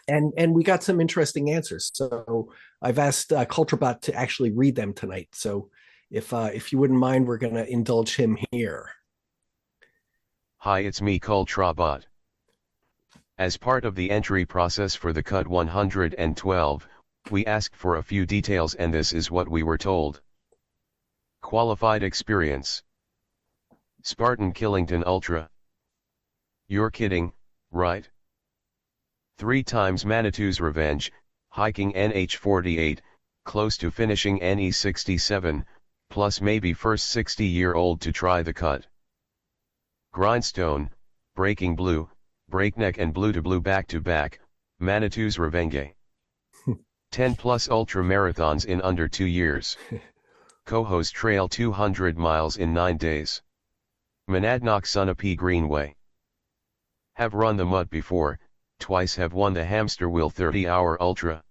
we got some interesting answers. So I've asked CultraBot to actually read them tonight. So if you wouldn't mind, we're going to indulge him here. Hi, it's me, CultraBot. As part of the entry process for the Cut 112, we asked for a few details, and this is what we were told. Qualified experience. Spartan Killington Ultra. You're kidding, right? 3 times Manitou's Revenge, hiking NH48, close to finishing NE67, plus maybe first 60-year-old to try the cut. Grindstone, Breaking Blue, Breakneck and Blue to Blue back-to-back, Manitou's Revenge. 10 plus ultra marathons in under 2 years. Cohoes Trail 200 miles in 9 days. Monadnock Sunapee Greenway. Have run the mud before, twice have won the Hamster Wheel 30-hour ultra.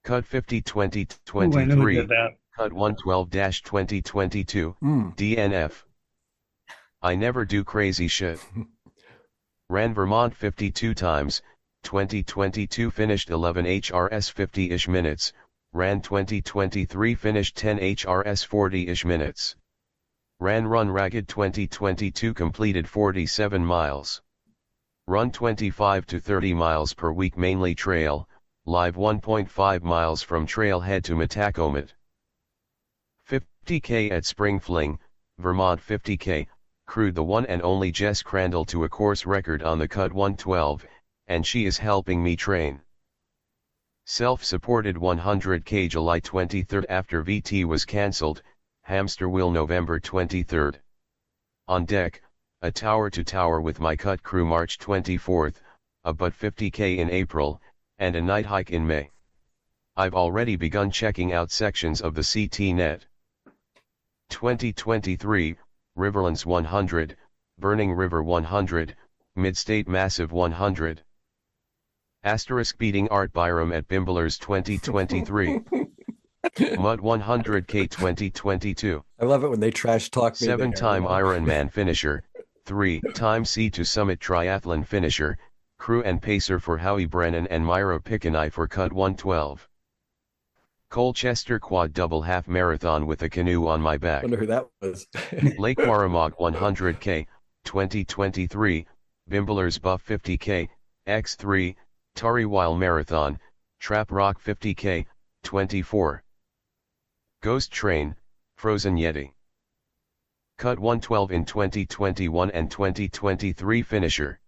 Cut 50-20-23, Cut 112-2022, DNF. I never do crazy shit. Ran Vermont 52 times, 2022 finished 11 HRS 50-ish minutes, ran 2023 finished 10 HRS 40-ish minutes. Ran Run Ragged 2022 completed 47 miles. Run 25 to 30 miles per week, mainly trail, live 1.5 miles from trailhead to Metacomet. 50K at Spring Fling, Vermont 50K, crewed the one and only Jess Crandall to a course record on the Cut 112, and she is helping me train. Self-supported 100K July 23rd after VT was cancelled, Hamster Wheel November 23rd. On deck, a tower-to-tower with my Cut crew March 24th, a but 50K in April, and a night hike in May. I've already begun checking out sections of the CT net. 2023, Riverlands 100, Burning River 100, Midstate Massive 100. Asterisk beating Art Byram at Bimblers 2023. Mud 100K 2022. I love it when they trash talk me. 7-time Ironman finisher, 3-time Sea to Summit triathlon finisher, crew and pacer for Howie Brennan and Myra Pickeny for Cut 112. Colchester Quad Double Half Marathon with a canoe on my back. Wonder who that was. Lake Warramog 100K, 2023, Bimblers Buff 50K, X3, Tariwile Marathon, Trap Rock 50K, 24. Ghost Train, Frozen Yeti. Cut 112 in 2021 and 2023 finisher.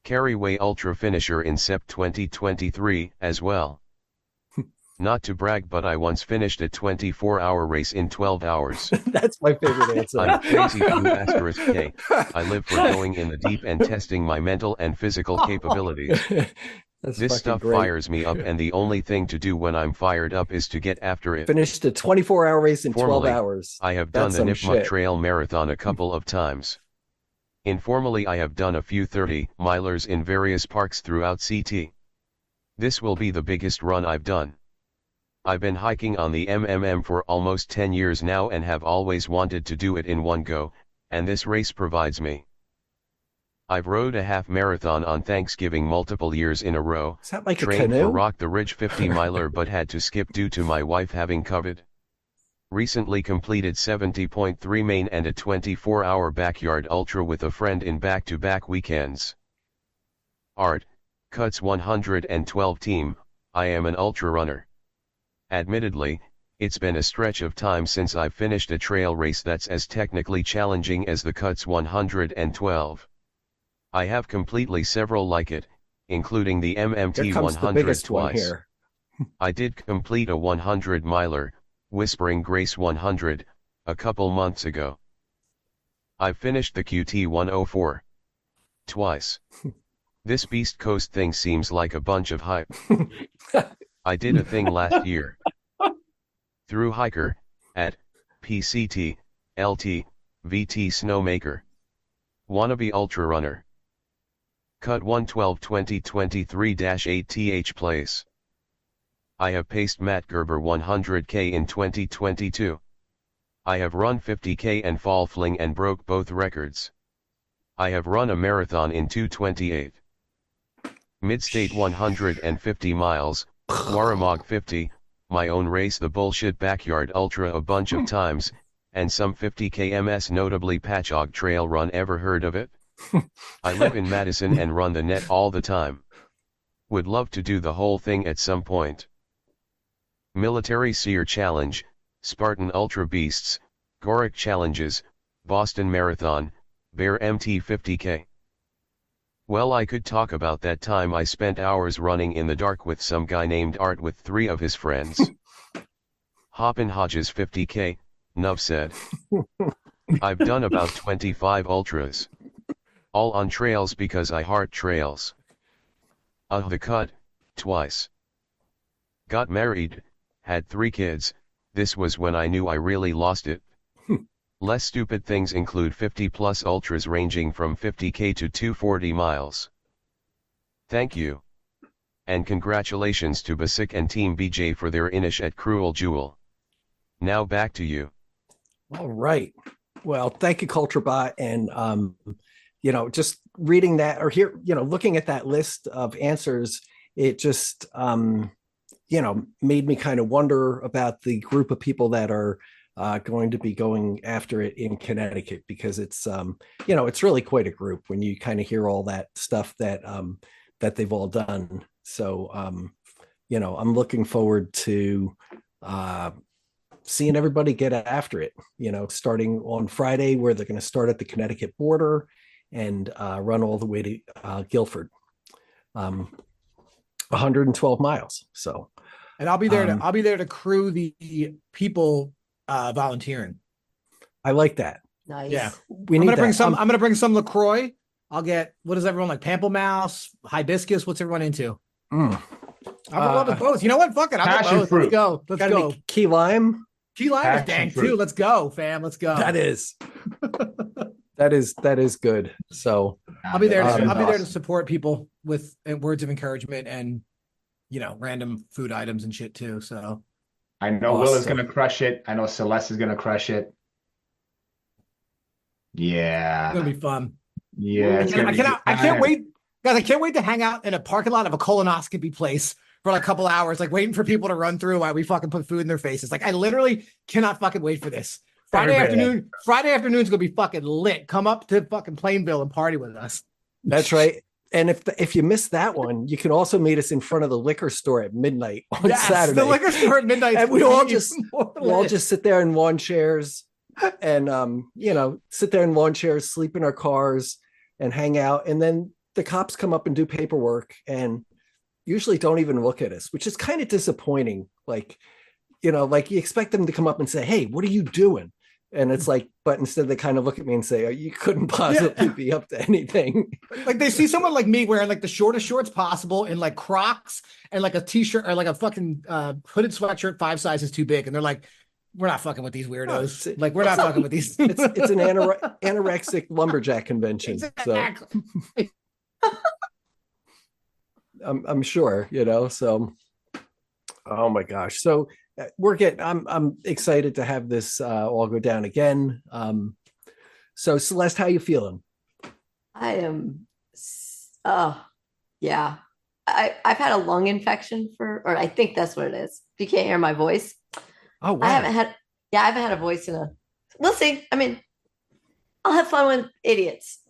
Carryway Ultra finisher in Sep 2023 as well. Not to brag, but I once finished a 24-hour race in 12 hours. That's my favorite answer. I'm crazy blue asterisk K. I live for going in the deep and testing my mental and physical capabilities. This stuff great. fires me up, and the only thing to do when I'm fired up is to get after it. Finished a 24-hour race in Formally, 12 hours. I have done the Nipmuc Trail Marathon a couple of times. Informally, I have done a few 30-milers in various parks throughout CT. This will be the biggest run I've done. I've been hiking on the MMM for almost 10 years now and have always wanted to do it in one go, and this race provides me. I've rode a half marathon on Thanksgiving multiple years in a row. Is that like a trained canoe? for Rock the Ridge 50-miler but had to skip due to my wife having COVID. Recently completed 70.3 main and a 24-hour backyard ultra with a friend in back-to-back weekends. Art, Cuts 112 team, I am an ultra runner. Admittedly, it's been a stretch of time since I've finished a trail race that's as technically challenging as the Cuts 112. I have completely several like it, including the MMT 100 twice. I did complete a 100-miler, Whispering Grace 100, a couple months ago. I've finished the QT 104 twice. This Beast Coast thing seems like a bunch of hype. I did a thing last year. Through Hiker, at PCT, LT, VT Snowmaker. Wannabe Ultra Runner. Cut 112 2023-8th place. I have paced Matt Gerber 100K in 2022. I have run 50K and fall fling and broke both records. I have run a marathon in 2:28. Midstate 150 miles, Warramog 50, my own race the Bullshit Backyard Ultra a bunch of times, and some 50K MS, notably Patchogue Trail Run. Ever heard of it? I live in Madison and run the net all the time. Would love to do the whole thing at some point. Military Seer Challenge, Spartan Ultra Beasts, Goric Challenges, Boston Marathon, Bear MT 50K. Well, I could talk about that time I spent hours running in the dark with some guy named Art with 3 of his friends. Hoppin' Hodges 50K, Nuv said. I've done about 25 ultras. All on trails because I heart trails. The Cut, twice. Got married, had 3 kids, this was when I knew I really lost it. Less stupid things include 50+ ultras ranging from 50K to 240 miles. Thank you. And congratulations to Bessic and Team BJ for their finish at Cruel Jewel. Now back to you. All right. Well, thank you, CultraBot. And, just reading that or here, looking at that list of answers, it just, made me kind of wonder about the group of people that are going to be going after it in Connecticut, because it's it's really quite a group when you kind of hear all that stuff that that they've all done. So I'm looking forward to seeing everybody get after it, starting on Friday, where they're going to start at the Connecticut border and run all the way to Guilford, 112 miles. So, and I'll be there I'll be there to crew the people volunteering. I like that. Nice. Yeah, I'm gonna bring some. I'm gonna bring some LaCroix. I'll get, what is everyone like? Pamplemousse, hibiscus. What's everyone into? I'm gonna love both. You know what? Fuck it. I'll Passion both. fruit. Let's go. Let's Gotta go. be key lime. Key lime is Passion dang fruit. too. Let's go, fam. Let's go. That is. that is good. So I'll be there. That's I'll be there to awesome. support people with words of encouragement and random food items and shit too. So I know Will is Awesome. gonna crush it. I know Celeste is gonna crush it. it's Yeah. gonna be fun. Yeah. it's gonna be I can't wait, guys. I can't wait to hang out in a parking lot of a colonoscopy place for like a couple hours, like waiting for people to run through while we fucking put food in their faces. Like I literally cannot fucking wait for this. Friday afternoon's gonna be fucking lit. Come up to fucking Plainville and party with us. that's right. And if you missed that one, you can also meet us in front of the liquor store at midnight on Saturday. The liquor store at midnight. And we'll all just sit there in lawn chairs and sit there in lawn chairs, sleep in our cars and hang out. And then the cops come up and do paperwork and usually don't even look at us, which is kind of disappointing. Like you expect them to come up and say, "Hey, what are you doing?" And it's like, but instead they kind of look at me and say, "Oh, you couldn't possibly be up to anything." Like they see someone like me wearing like the shortest shorts possible in like Crocs and like a t-shirt or like a fucking hooded sweatshirt 5 sizes too big, and they're like, "We're not fucking with these weirdos. Like we're not fucking with these." It's an anorexic lumberjack convention. Exactly. So I'm sure, So, oh my gosh. So I'm excited to have this all go down again. So Celeste, how you feeling? I am. Yeah. I've had a lung infection or I think that's what it is. If you can't hear my voice. Oh wow. I haven't had a voice we'll see. I mean, I'll have fun with idiots.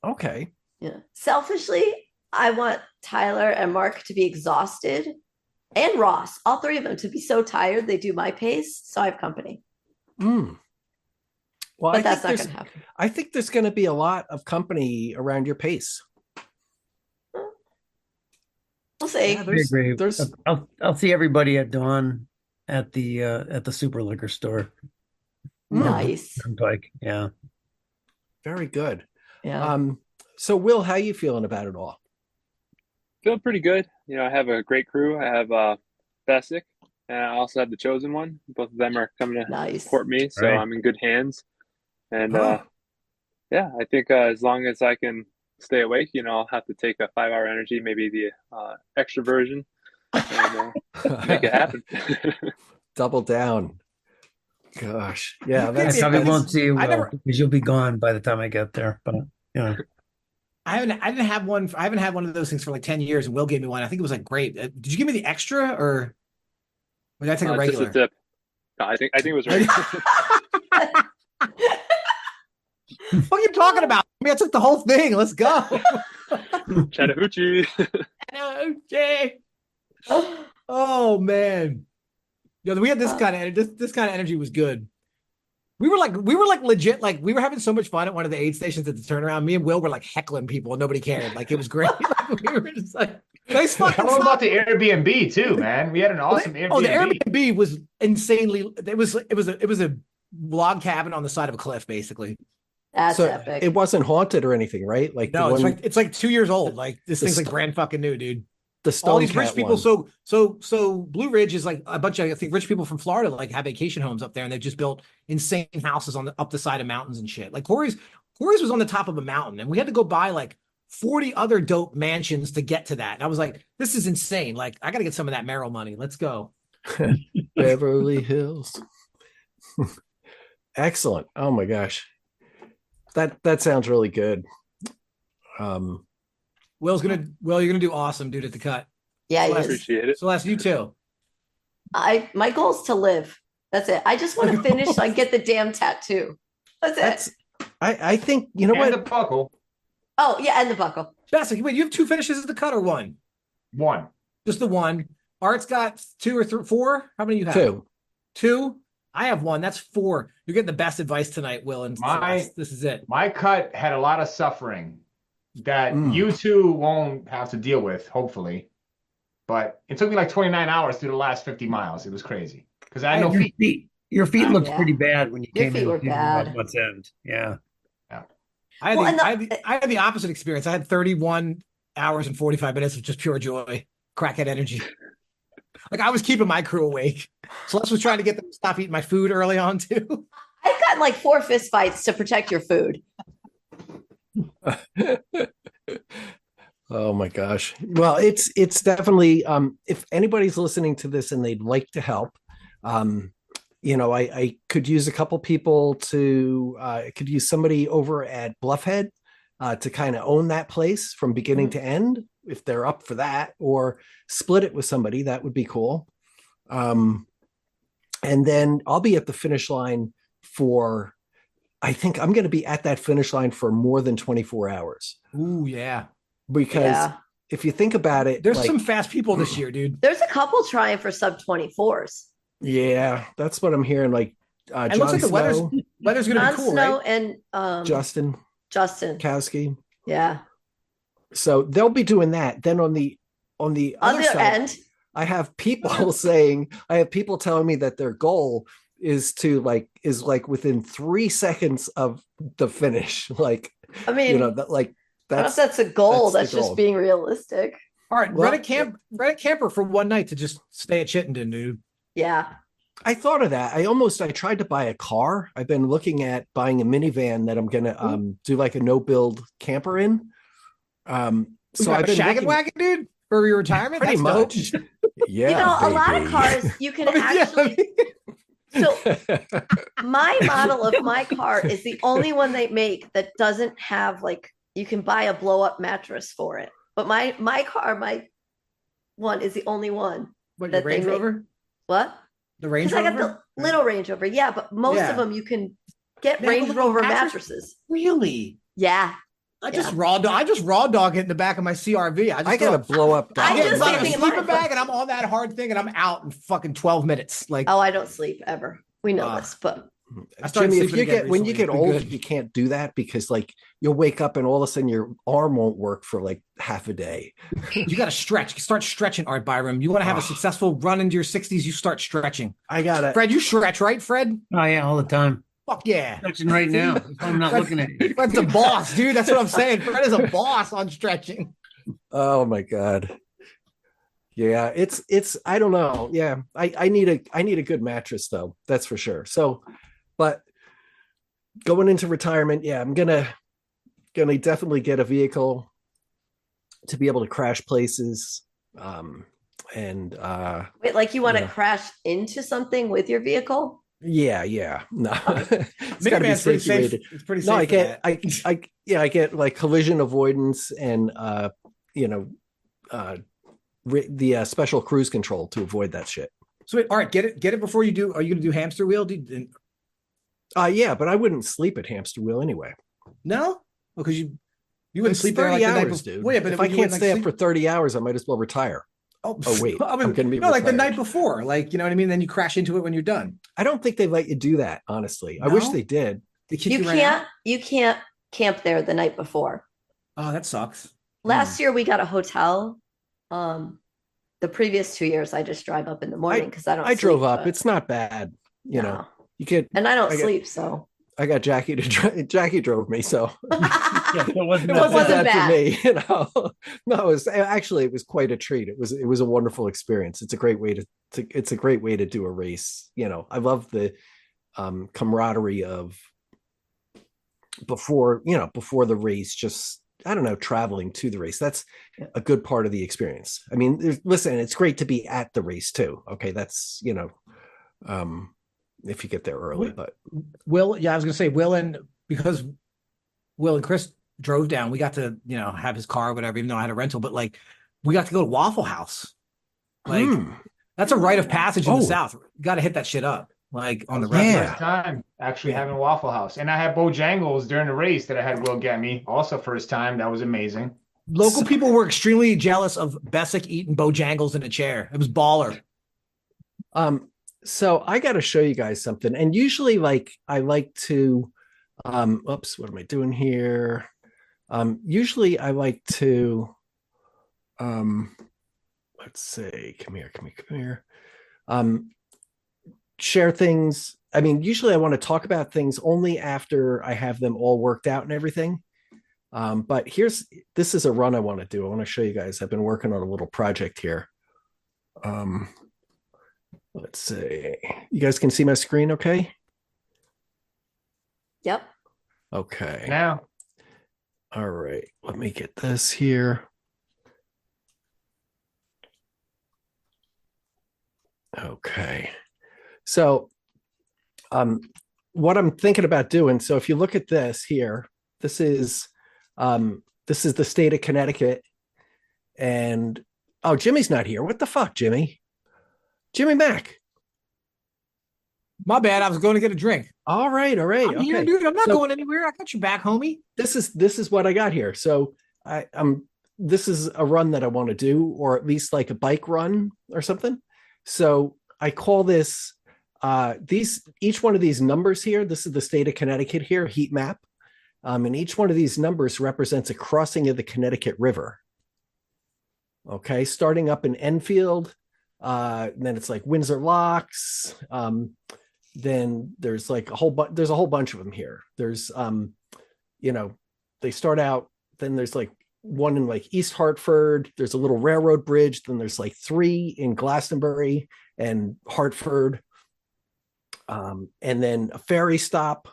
Okay. Yeah. Selfishly, I want Tyler and Mark to be exhausted and Ross, all 3 of them, to be so tired they do my pace. So I have company. Well, but that's not going to happen. I think there's going to be a lot of company around your pace. We'll see. Yeah, I'll see everybody at dawn at the super liquor store. Nice. Like, yeah. Very good. Yeah. So Will, how are you feeling about it all? Feeling pretty good. I have a great crew. I have Bessic, and I also have the Chosen One. Both of them are coming to support me, so I'm in good hands. And I think as long as I can stay awake, I'll have to take a 5-hour energy, maybe the extra version, and make it happen. Double down. Gosh, yeah. I probably won't see you because you'll be gone by the time I get there. But I haven't had one of those things for like 10 years, and Will gave me one. I think it was like great. Did you give me the extra or did I take a regular? Just a tip. No, I think it was regular. What are you talking about? I mean, I took the whole thing. Let's go. Chattahoochee. Oh man. We had this kind of energy was good. We were like legit, like we were having so much fun at one of the aid stations at the turnaround. Me and Will were like heckling people and nobody cared. Like it was great. We were just like, nice fucking How about the Airbnb too, man? We had an awesome Airbnb. Oh, the Airbnb was insanely. It was a log cabin on the side of a cliff, basically. That's epic. It wasn't haunted or anything, right? Like no, it's like 2 years old. Like this thing's like brand fucking new, dude. The Stone all these Cat rich people. one. So Blue Ridge is like a bunch of, I think, rich people from Florida like have vacation homes up there, and they've just built insane houses up the side of mountains and shit. Like Corey's was on the top of a mountain, and we had to go buy like 40 other dope mansions to get to that. And I was like, this is insane. Like I got to get some of that Merrill money. Let's go. Beverly Hills. Excellent. Oh my gosh. That sounds really good. Will, you're gonna do awesome, dude, at the cut. Yeah, I appreciate it. Celeste, you too. My goal is to live. That's it. I just want to finish so I get the damn tattoo. That's it. I think what? The buckle. Oh yeah, and the buckle. Bessic, wait, you have 2 finishes at the cut or 1? 1. Just the 1. Art's got 2 or 3, 4. How many you have? 2. 2. I have 1. That's 4. You're getting the best advice tonight, Will. And this is it. My cut had a lot of suffering that you two won't have to deal with, hopefully. But it took me like 29 hours through the last 50 miles. It was crazy because I had no feet. Your feet looked pretty bad when you Your came feet in. were bad. What's end? Yeah. I had the opposite experience. I had 31 hours and 45 minutes of just pure joy. crackhead energy. Like I was keeping my crew awake. Celeste was trying to get them to stop eating my food early on too. I've gotten like 4 fist fights to protect your food. Oh my gosh. Well, it's definitely if anybody's listening to this and they'd like to help, I could use a couple people to I could use somebody over at Bluffhead to kind of own that place from beginning to end if they're up for that, or split it with somebody. That would be cool. And then I'll be at the finish line I think I'm going to be at that finish line for more than 24 hours. Ooh, yeah. Because if you think about it, there's some fast people this year, dude. There's a couple trying for sub 24s. Yeah, that's what I'm hearing. Like, it looks like the weather's going to be cool, Snow right? And Justin Kowski. Yeah. So they'll be doing that. Then on the other side, end, I have people telling me that their goal is within 3 seconds of the finish. Like, I mean, that's a goal. That's just being realistic. All right, rent a camper for one night to just stay at Chittenden, dude. Yeah. I thought of that. I tried to buy a car. I've been looking at buying a minivan that I'm gonna do like a no build camper in. So I've been shaggin' wagon, dude, for your retirement. Pretty much. Yeah. A lot of cars you can actually. So my model of my car is the only one they make that doesn't have you can buy a blow up mattress for it. But my one is the only one. What, the Range Rover? What? The Range Rover? I got the little Range Rover, yeah, but most of them you can get Range Rover mattresses. Really? Yeah. I just raw dog it in the back of my CRV. I got a blow up dog. I get a sleeping bag and I'm on that hard thing and I'm out in fucking 12 minutes. Like, I don't sleep ever. We know this, but Jimmy, when you get old, you can't do that because you'll wake up and all of a sudden your arm won't work for half a day. You got to stretch. You start stretching, Art Byram. You want to have a successful run into your 60s, you start stretching. I got it. Fred, you stretch, right, Fred? Oh, yeah, all the time. Fuck yeah. Stretching right now. I'm not looking at you. Fred's a boss, dude. That's what I'm saying. Fred is a boss on stretching. Oh my God. Yeah, it's I don't know. Yeah. I need a good mattress though. That's for sure. So, but going into retirement, yeah, I'm gonna definitely get a vehicle to be able to crash places. And wait, you want to crash into something with your vehicle? Yeah. No. It's gotta be pretty safe. It's pretty safe. No, I get collision avoidance and the special cruise control to avoid that shit. So all right, get it before you do. Are you gonna do hamster wheel? Yeah, but I wouldn't sleep at hamster wheel anyway. No, because you wouldn't sleep 30 there hours, dude. Well, yeah, but if I can't stay up for 30 hours, I might as well retire. Oh wait, I'm gonna be the night before, you know what I mean. Then you crash into it when you're done. I don't think they let you do that. Honestly, no? I wish they did. You can't camp there the night before. Oh, that sucks. Last year we got a hotel. The previous 2 years I just drive up in the morning because I don't. I drove up. It's not bad, you know. You could, and I don't sleep, so. I got Jackie to drive. Jackie drove me, so it wasn't bad for me. No, it was quite a treat. It was a wonderful experience. It's a great way to do a race. I love the camaraderie of before the race. Just I don't know, traveling to the race. That's a good part of the experience. I mean, listen, it's great to be at the race too. Okay, that's if you get there early. But I was gonna say because Will and Chris drove down, we got to have his car or whatever, even though I had a rental, but we got to go to Waffle House. That's a rite of passage in the South. You got to hit that shit up on the first time actually having Waffle House. And I had Bojangles during the race that I had Will get me, also first time. That was amazing. Local people were extremely jealous of Bessic eating Bojangles in a chair. It was baller. So I got to show you guys something. And usually I like to, oops, what am I doing here? Usually I like to, let's see, come here. Share things. I mean, usually I want to talk about things only after I have them all worked out and everything. But this is a run I want to do. I want to show you guys. I've been working on a little project here. Let's see. You guys can see my screen okay? Yep. Okay. Now. All right. Let me get this here. Okay. So what I'm thinking about doing, so if you look at this here, this is the state of Connecticut. And oh, Jimmy's not here. What the fuck, Jimmy? Jimmy Mack. My bad. I was going to get a drink. All right. I'm here, dude. I'm not going anywhere. I got your back, homie. This is what I got here. So this is a run that I want to do, or at least like a bike run or something. So I call this each one of these numbers here. This is the state of Connecticut here, heat map. And each one of these numbers represents a crossing of the Connecticut River. Okay, starting up in Enfield, then it's like Windsor Locks. Then there's like there's a whole bunch of them here. There's they start out, then there's like one in like East Hartford. There's a little railroad bridge. Then there's like 3 in Glastonbury and Hartford. And then a ferry stop.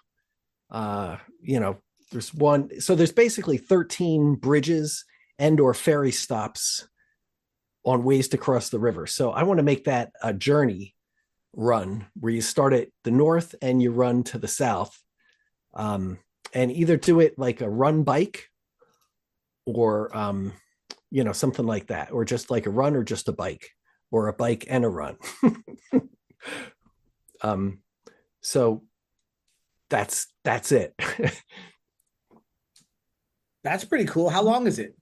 There's one. So there's basically 13 bridges and or ferry stops on ways to cross the river. So I want to make that a journey run where you start at the north and you run to the south, and either do it like a run bike or something like that, or just like a run or just a bike, or a bike and a run. So that's it. That's pretty cool. How long is it?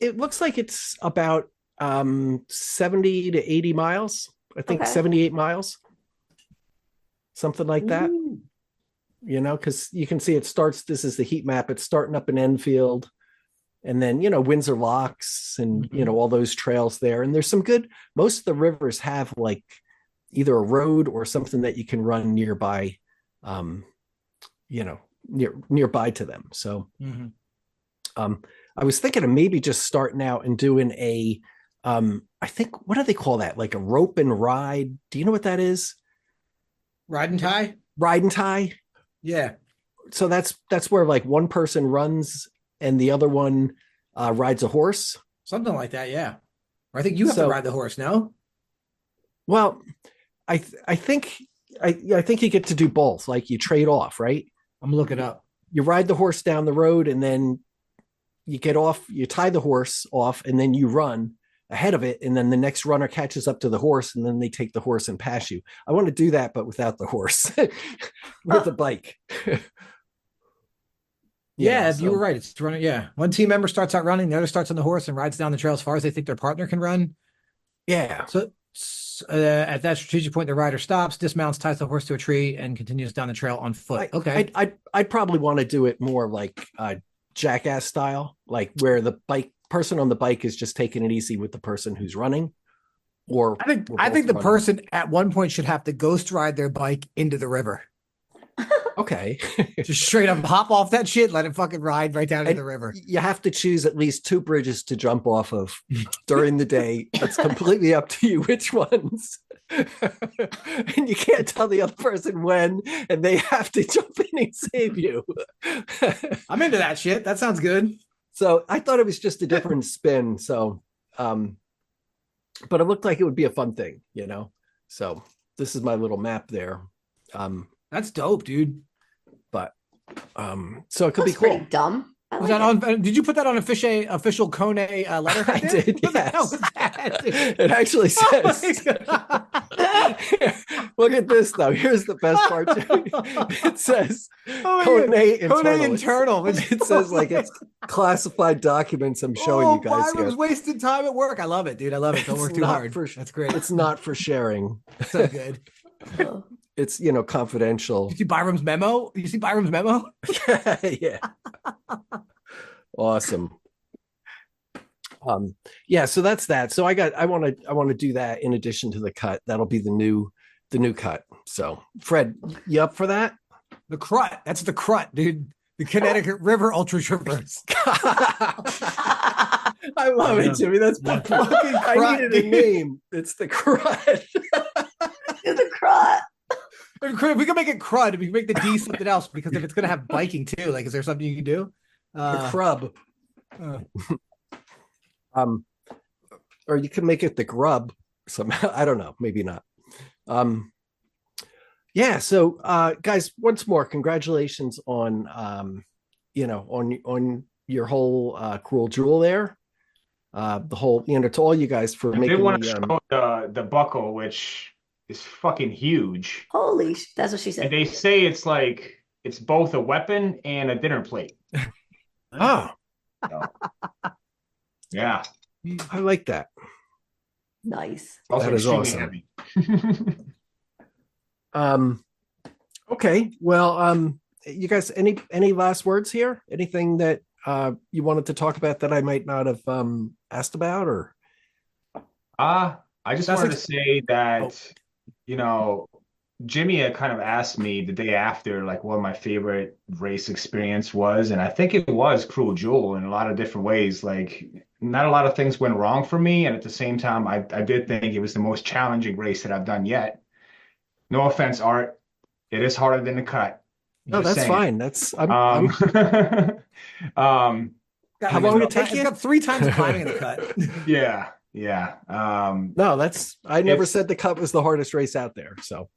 It looks like it's about 70 to 80 miles. I think 78 miles, something like that. Ooh. Because you can see it starts. This is the heat map. It's starting up in Enfield, and then Windsor Locks and all those trails there. And there's some good. Most of the rivers have like either a road or something that you can run nearby. Nearby to them. So, I was thinking of maybe just starting out and doing a. I think, what do they call that? Like a rope and ride. Do you know what that is? Ride and tie? Ride and tie. Yeah. So that's where like one person runs and the other one rides a horse. Something like that. Yeah. Or I think you have to ride the horse. No. Well, I think you get to do both. Like you trade off, right? I'm gonna look it up. You ride the horse down the road and then you get off, you tie the horse off and then you run ahead of it, and then the next runner catches up to the horse and then they take the horse and pass you. I want to do that but without the horse. With a bike. You were right. It's running. Yeah, one team member starts out running, the other starts on the horse and rides down the trail as far as they think their partner can run. Yeah. So at that strategic point, the rider stops, dismounts, ties the horse to a tree, and continues down the trail on foot. I'd probably want to do it more like Jackass style, like where the person on the bike is just taking it easy with the person who's running. Or I think the person at one point should have to ghost ride their bike into the river. Okay. Just straight up hop off that shit, let it fucking ride right down into the river. You have to choose at least 2 bridges to jump off of during the day. It's completely up to you which ones. And you can't tell the other person when, and they have to jump in and save you. I'm into that shit. That sounds good. So I thought it was just a different spin. So, but it looked like it would be a fun thing, So this is my little map there. That's dope, dude. But so it could be cool. Dumb. Was that on? Did you put that on official Kone letter? I did. What the hell was that? It actually says. Look at this though. Here's the best part. It says Kone internal. It says like it's classified documents. I'm showing you guys. Byram's wasted time at work. I love it, dude. I love it. Don't work too hard. That's great. It's not for sharing. So good. It's confidential. You see Byram's memo? Yeah. Awesome. So that's that. So I want to do that in addition to the cut. That'll be the new cut. So Fred, you up for that? The crut. That's the crut, dude. The Connecticut River Ultra Troopers. I love it, Jimmy. That's fucking I crud, needed a name. It's the crud. The crud. If we can make it crud, we can make the D something else, because if it's gonna have biking too, like, is there something you can do? The crub. Or you can make it the grub somehow. I don't know. Maybe not. Yeah. So, guys, once more, congratulations on, on your whole Cruel Jewel there. The whole, to all you guys for making. They want to show the buckle, which is fucking huge. Holy, that's what she said. And they say it's like it's both a weapon and a dinner plate. Oh, so, yeah, I like that. Nice. Also that is awesome. Okay. Well, you guys, any last words here? Anything that you wanted to talk about that I might not have asked about, or? I just wanted to say that, Jimmy had kind of asked me the day after, like, what my favorite race experience was. And I think it was Cruel Jewel in a lot of different ways. Like, not a lot of things went wrong for me. And at the same time, I did think it was the most challenging race that I've done yet. No offense, Art. It is harder than the cut. No, that's fine. That's how long did it take you? Got 3 times climbing in the cut. Yeah. No, I never said the cut was the hardest race out there. So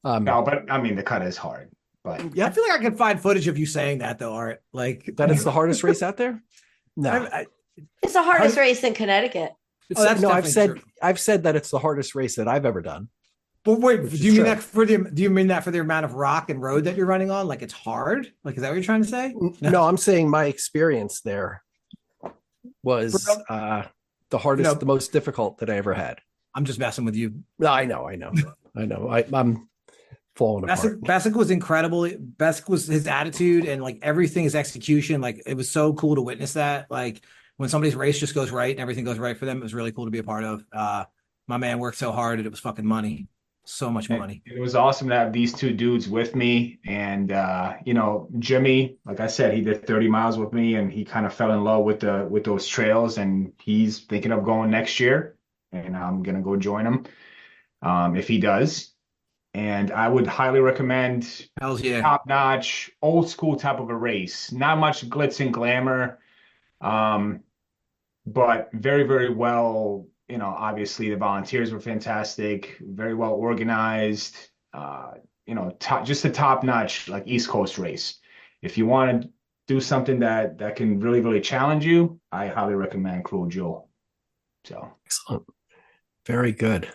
no, but I mean the cut is hard. But yeah, I feel like I can find footage of you saying that though, Art. Like that it's the hardest race out there. No, it's the hardest race in Connecticut. I've said that it's the hardest race that I've ever done. But wait, do you mean that for the amount of rock and road that you're running on? Like it's hard? Like, is that what you're trying to say? No, I'm saying my experience there was the hardest, the most difficult that I ever had. I'm just messing with you. I know. I'm falling apart. Bessic was incredible. Bessic was his attitude and like everything, his execution. Like it was so cool to witness that. Like when somebody's race just goes right and everything goes right for them, it was really cool to be a part of. My man worked so hard and it was fucking money. So much money. It was awesome to have these 2 dudes with me. And, Jimmy, like I said, he did 30 miles with me and he kind of fell in love with those trails, and he's thinking of going next year, and I'm going to go join him if he does. And I would highly recommend top notch, old school type of a race. Not much glitz and glamour, but very, very well. Obviously the volunteers were fantastic, very well organized, just a top notch, like East Coast race. If you want to do something that can really, really challenge you, I highly recommend Cruel Jewel. So excellent. Very good.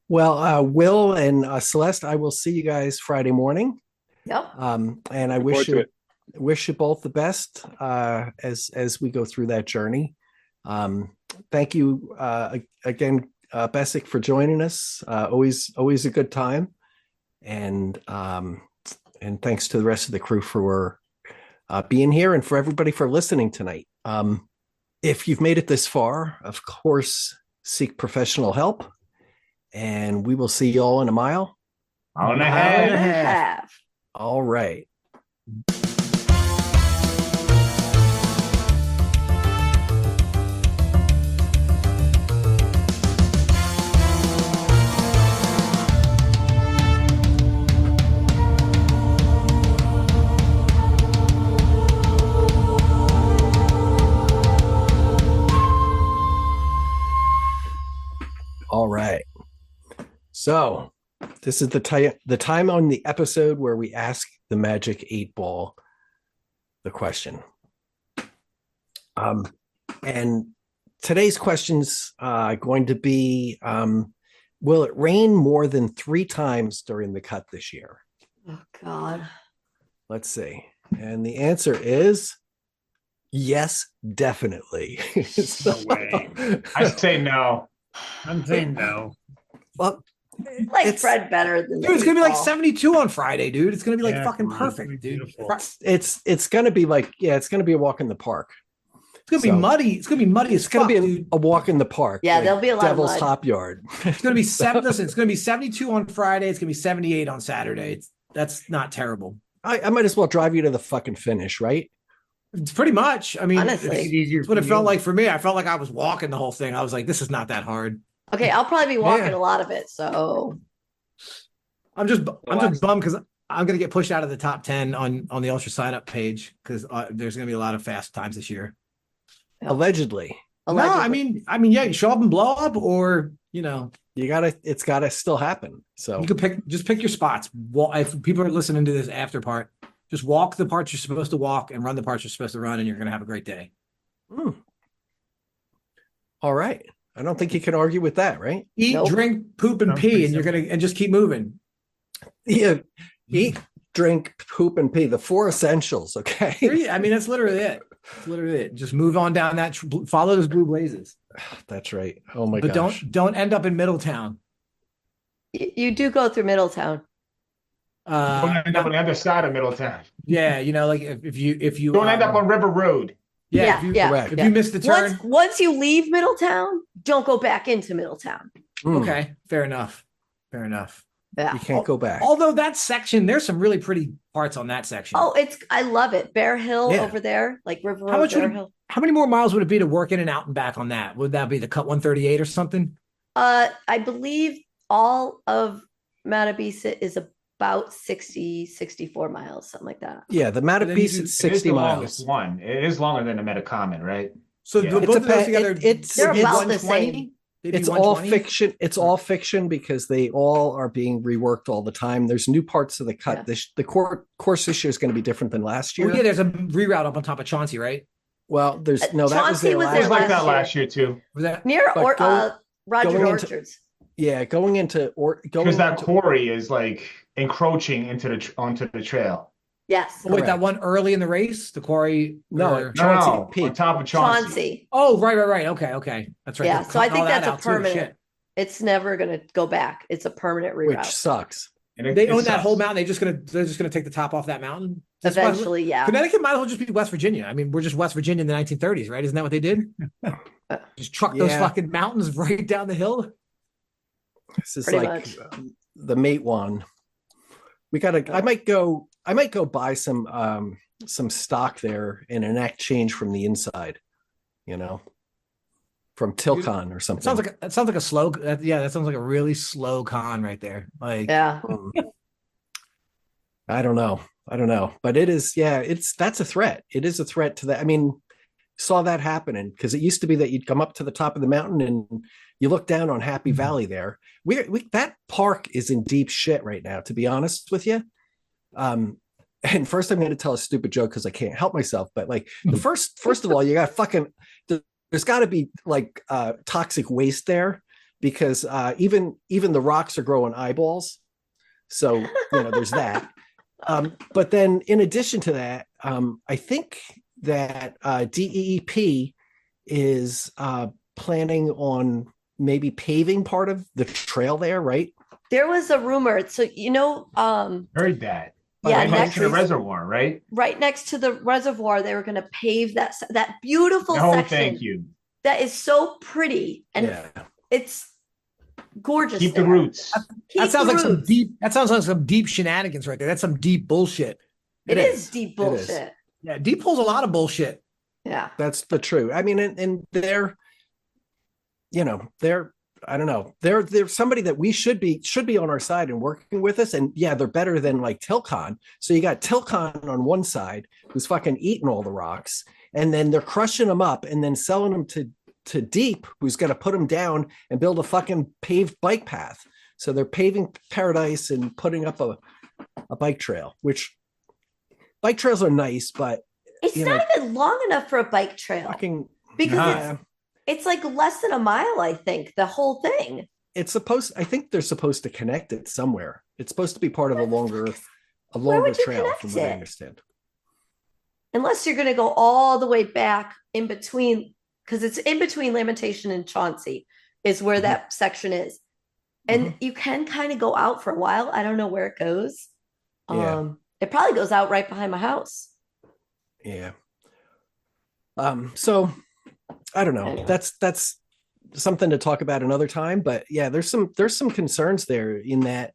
Well, Will and Celeste, I will see you guys Friday morning. Yep. And I wish you both the best as we go through that journey. Thank you again, Bessic, for joining us. Always a good time, and thanks to the rest of the crew for being here, and for everybody for listening tonight. If you've made it this far, of course, seek professional help, and we will see you all in a mile. Hour and a half. All right. All right. So this is the time on the episode where we ask the Magic 8 Ball the question. And today's question's going to be, will it rain more than 3 times during the cut this year? Oh, God. Let's see. And the answer is yes, definitely. No way. I say no. I'm saying no. Well, like Fred better than dude. It's gonna be like 72 on Friday, dude. It's gonna be like fucking perfect, dude. It's gonna be like it's gonna be a walk in the park. It's gonna be muddy. It's gonna be muddy as fuck. It's gonna be a walk in the park. Yeah, there'll be a lot Devil's of mud. Top Yard. It's gonna be Listen, it's gonna be 72 on Friday. It's gonna be 78 on Saturday. That's not terrible. I might as well drive you to the fucking finish, right? It's pretty much. I mean, Honestly. it's what it felt like for me. I felt like I was walking the whole thing. I was like, this is not that hard. Okay, I'll probably be walking Yeah. a lot of it. So I'm just bummed because I'm gonna get pushed out of the top 10 on the Ultra sign up page because there's gonna be a lot of fast times this year. Allegedly. No, I mean, yeah, you show up and blow up, or It's gotta still happen. So you could pick your spots. Well, if people are listening to this after part, just walk the parts you're supposed to walk and run the parts you're supposed to run, and you're gonna have a great day. All right. I don't think you can argue with that, right? Eat, drink, poop, and pee, and you're gonna just keep moving. Yeah. Eat, drink, poop, and pee. The 4 essentials. Okay. I mean, that's literally it. It's literally it. Just move on down that. Follow those blue blazes. That's right. Oh my gosh. But don't end up in Middletown. You do go through Middletown. Don't end up on the other side of Middletown. Yeah, like if you don't end up on River Road. Yeah, if you miss the turn. Once you leave Middletown, don't go back into Middletown. Okay, fair enough. Yeah. You can't go back. Although that section, there's some really pretty parts on that section. Oh, I love it. Bear Hill over there, like River Road, Bear Hill. How many more miles would it be to work in and out and back on that? Would that be the cut 138 or something? I believe all of Mattabesa is about 64 miles, something like that. Yeah, the Mattabesa is 60 miles. One. It is longer than the Metacommon, right? So both of those together, they're about the same. It's all fiction. It's all fiction because they all are being reworked all the time. There's new parts of the cut. Yeah. The course this year is going to be different than last year. Well, yeah, there's a reroute up on top of Chauncey, right? Well, there's that was there last year. It was like that last year too. Was that near Roger Orchards? Going into because that quarry is like encroaching onto the trail. Yes. Oh, wait, that one early in the race, the quarry. Chauncey Peak. On top of Chauncey. Oh, right. Okay. That's right. Yeah, so I think that's a permanent. It's never going to go back. It's a permanent reroute, which sucks. And they own that whole mountain. They're just gonna take the top off that mountain. Eventually, yeah. Connecticut might as well just be West Virginia. I mean, we're just West Virginia in the 1930s, right? Isn't that what they did? Just truck those fucking mountains right down the hill. This is pretty like the mate one. We gotta. I might go buy some stock there and enact change from the inside. From Tilcon or something. That sounds like a slow. That sounds like a really slow con right there. Like, yeah. I don't know, but it is. Yeah, that's a threat. It is a threat to that. I mean, saw that happening because it used to be that you'd come up to the top of the mountain and you look down on Happy Valley there. That park is in deep shit right now, to be honest with you. And first I'm going to tell a stupid joke because I can't help myself. But like the first of all, you got fucking. There's got to be like toxic waste there because even the rocks are growing eyeballs. So there's that. But then in addition to that, I think that DEEP is planning on maybe paving part of the trail there, right? There was a rumor. So heard that. Yeah, next to the reservoir, right? Right next to the reservoir, they were going to pave that beautiful section. Thank you. That is so pretty, and it's gorgeous. Keep the roots. That sounds like some deep shenanigans right there. That's some deep bullshit. It is deep bullshit. Yeah, deep pulls a lot of bullshit. Yeah, that's the truth. I mean, and they're I don't know. They're somebody that we should be on our side and working with us. And yeah, they're better than like Tilcon. So you got Tilcon on one side who's fucking eating all the rocks, and then they're crushing them up and then selling them to Deep, who's going to put them down and build a fucking paved bike path. So they're paving paradise and putting up a bike trail, which bike trails are nice, but it's not even long enough for a bike trail. Because it's like less than a mile, I think, the whole thing. I think they're supposed to connect it somewhere. It's supposed to be part of a longer trail, from what I understand. Unless you're going to go all the way back in between, because it's in between Lamentation and Chauncey is where that section is. And you can kind of go out for a while. I don't know where it goes. It probably goes out right behind my house. Yeah. So I don't know. That's something to talk about another time. But yeah, there's some concerns there in that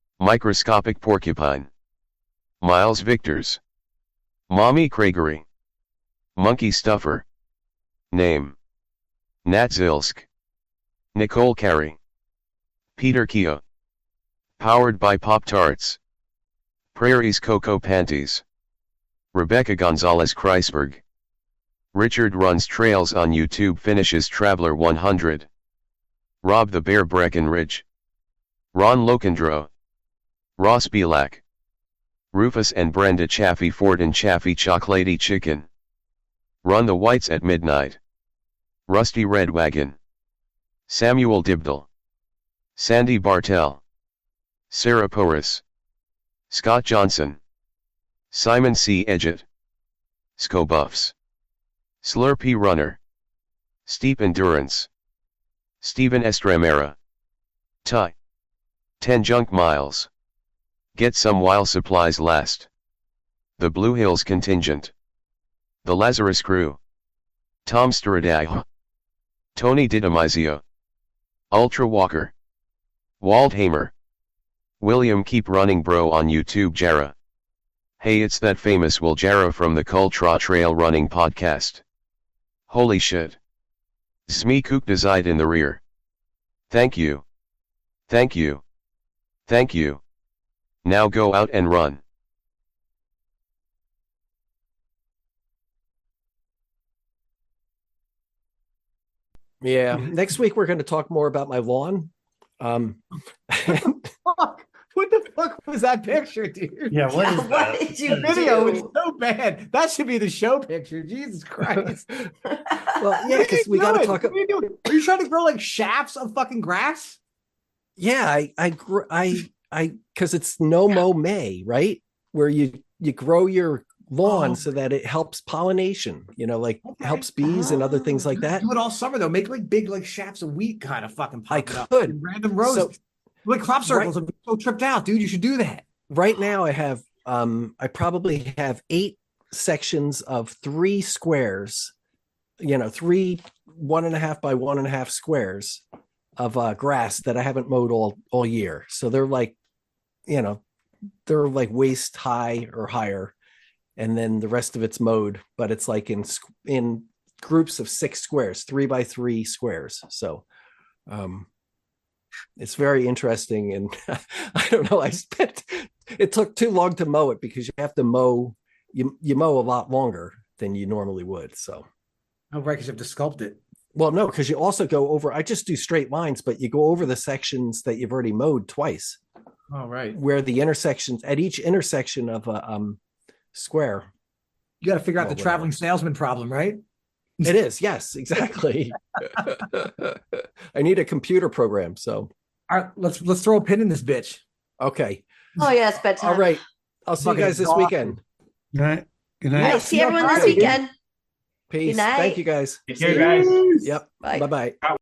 Microscopic porcupine. Miles Victors. Mommy Craigery. Monkey Stuffer. Name. Nat Zilsk. Nicole Carey. Peter Kia. Powered by Pop-Tarts. Prairie's Cocoa Panties. Rebecca Gonzalez Kreisberg. Richard runs trails on YouTube, finishes Traveler 100. Rob the Bear Breckenridge. Ron Locandro. Ross Belak. Rufus and Brenda Chaffee Ford and Chaffee Chocolatey Chicken. Run the Whites at Midnight. Rusty Red Wagon. Samuel Dibdal. Sandy Bartell. Sarah Porras. Scott Johnson. Simon C. Edgett. Scobuffs. Slurpee Runner. Steep Endurance. Stephen Estremera. Ty. 10 Junk Miles. Get some while supplies last. The Blue Hills Contingent. The Lazarus Crew. Tom Sturridge. Tony Didamizio. Ultra Walker. Waldheimer. William Keep Running Bro on YouTube Jara. Hey, it's that famous Will Jara from the Cultra Trail Running Podcast. Holy shit. Zmi Kook designed in the rear. Thank you. Thank you. Thank you. Now go out and run. Yeah. Next week we're going to talk more about my lawn. What the fuck was that picture, dude? Yeah, what is What that? did you The video do? is so bad. That should be the show picture. Jesus Christ. Well, yeah, because we got to talk. What are you doing? Are you trying to grow like shafts of fucking grass? Yeah, because it's no mow May, right? Where you grow your lawn so that it helps pollination, like helps bees and other things like that. Do it all summer though. Make like big like shafts of wheat kind of fucking pop I it up could. in random rows. So- like crop circles. I'm so tripped out, dude. You should do that. Right now I have I probably have 8 sections of 3 squares, 3 1.5 by 1.5 squares of grass that I haven't mowed all year. So they're like, they're like waist high or higher, and then the rest of it's mowed, but it's like in groups of 6 squares, 3 by 3 squares. So it's very interesting, and I don't know. It took too long to mow it because you have to mow. You mow a lot longer than you normally would. So, Oh, right, because you have to sculpt it. well, no, because you also go over. I just do straight lines, but you go over the sections that you've already mowed twice. Oh, right. Where the intersections at each intersection of a square. You got to figure out the whatever. traveling salesman problem, right? It is, yes, exactly. I need a computer program. So, All right, let's throw a pin in this bitch. okay, Oh, yeah, it's bedtime. all right. I'll see you Fucking guys this exhausted. weekend. Good night. Good All night. right, see everyone this Friday, dude. weekend. Peace. night. Thank you guys. Take care, guys. Yep. Bye. Bye bye.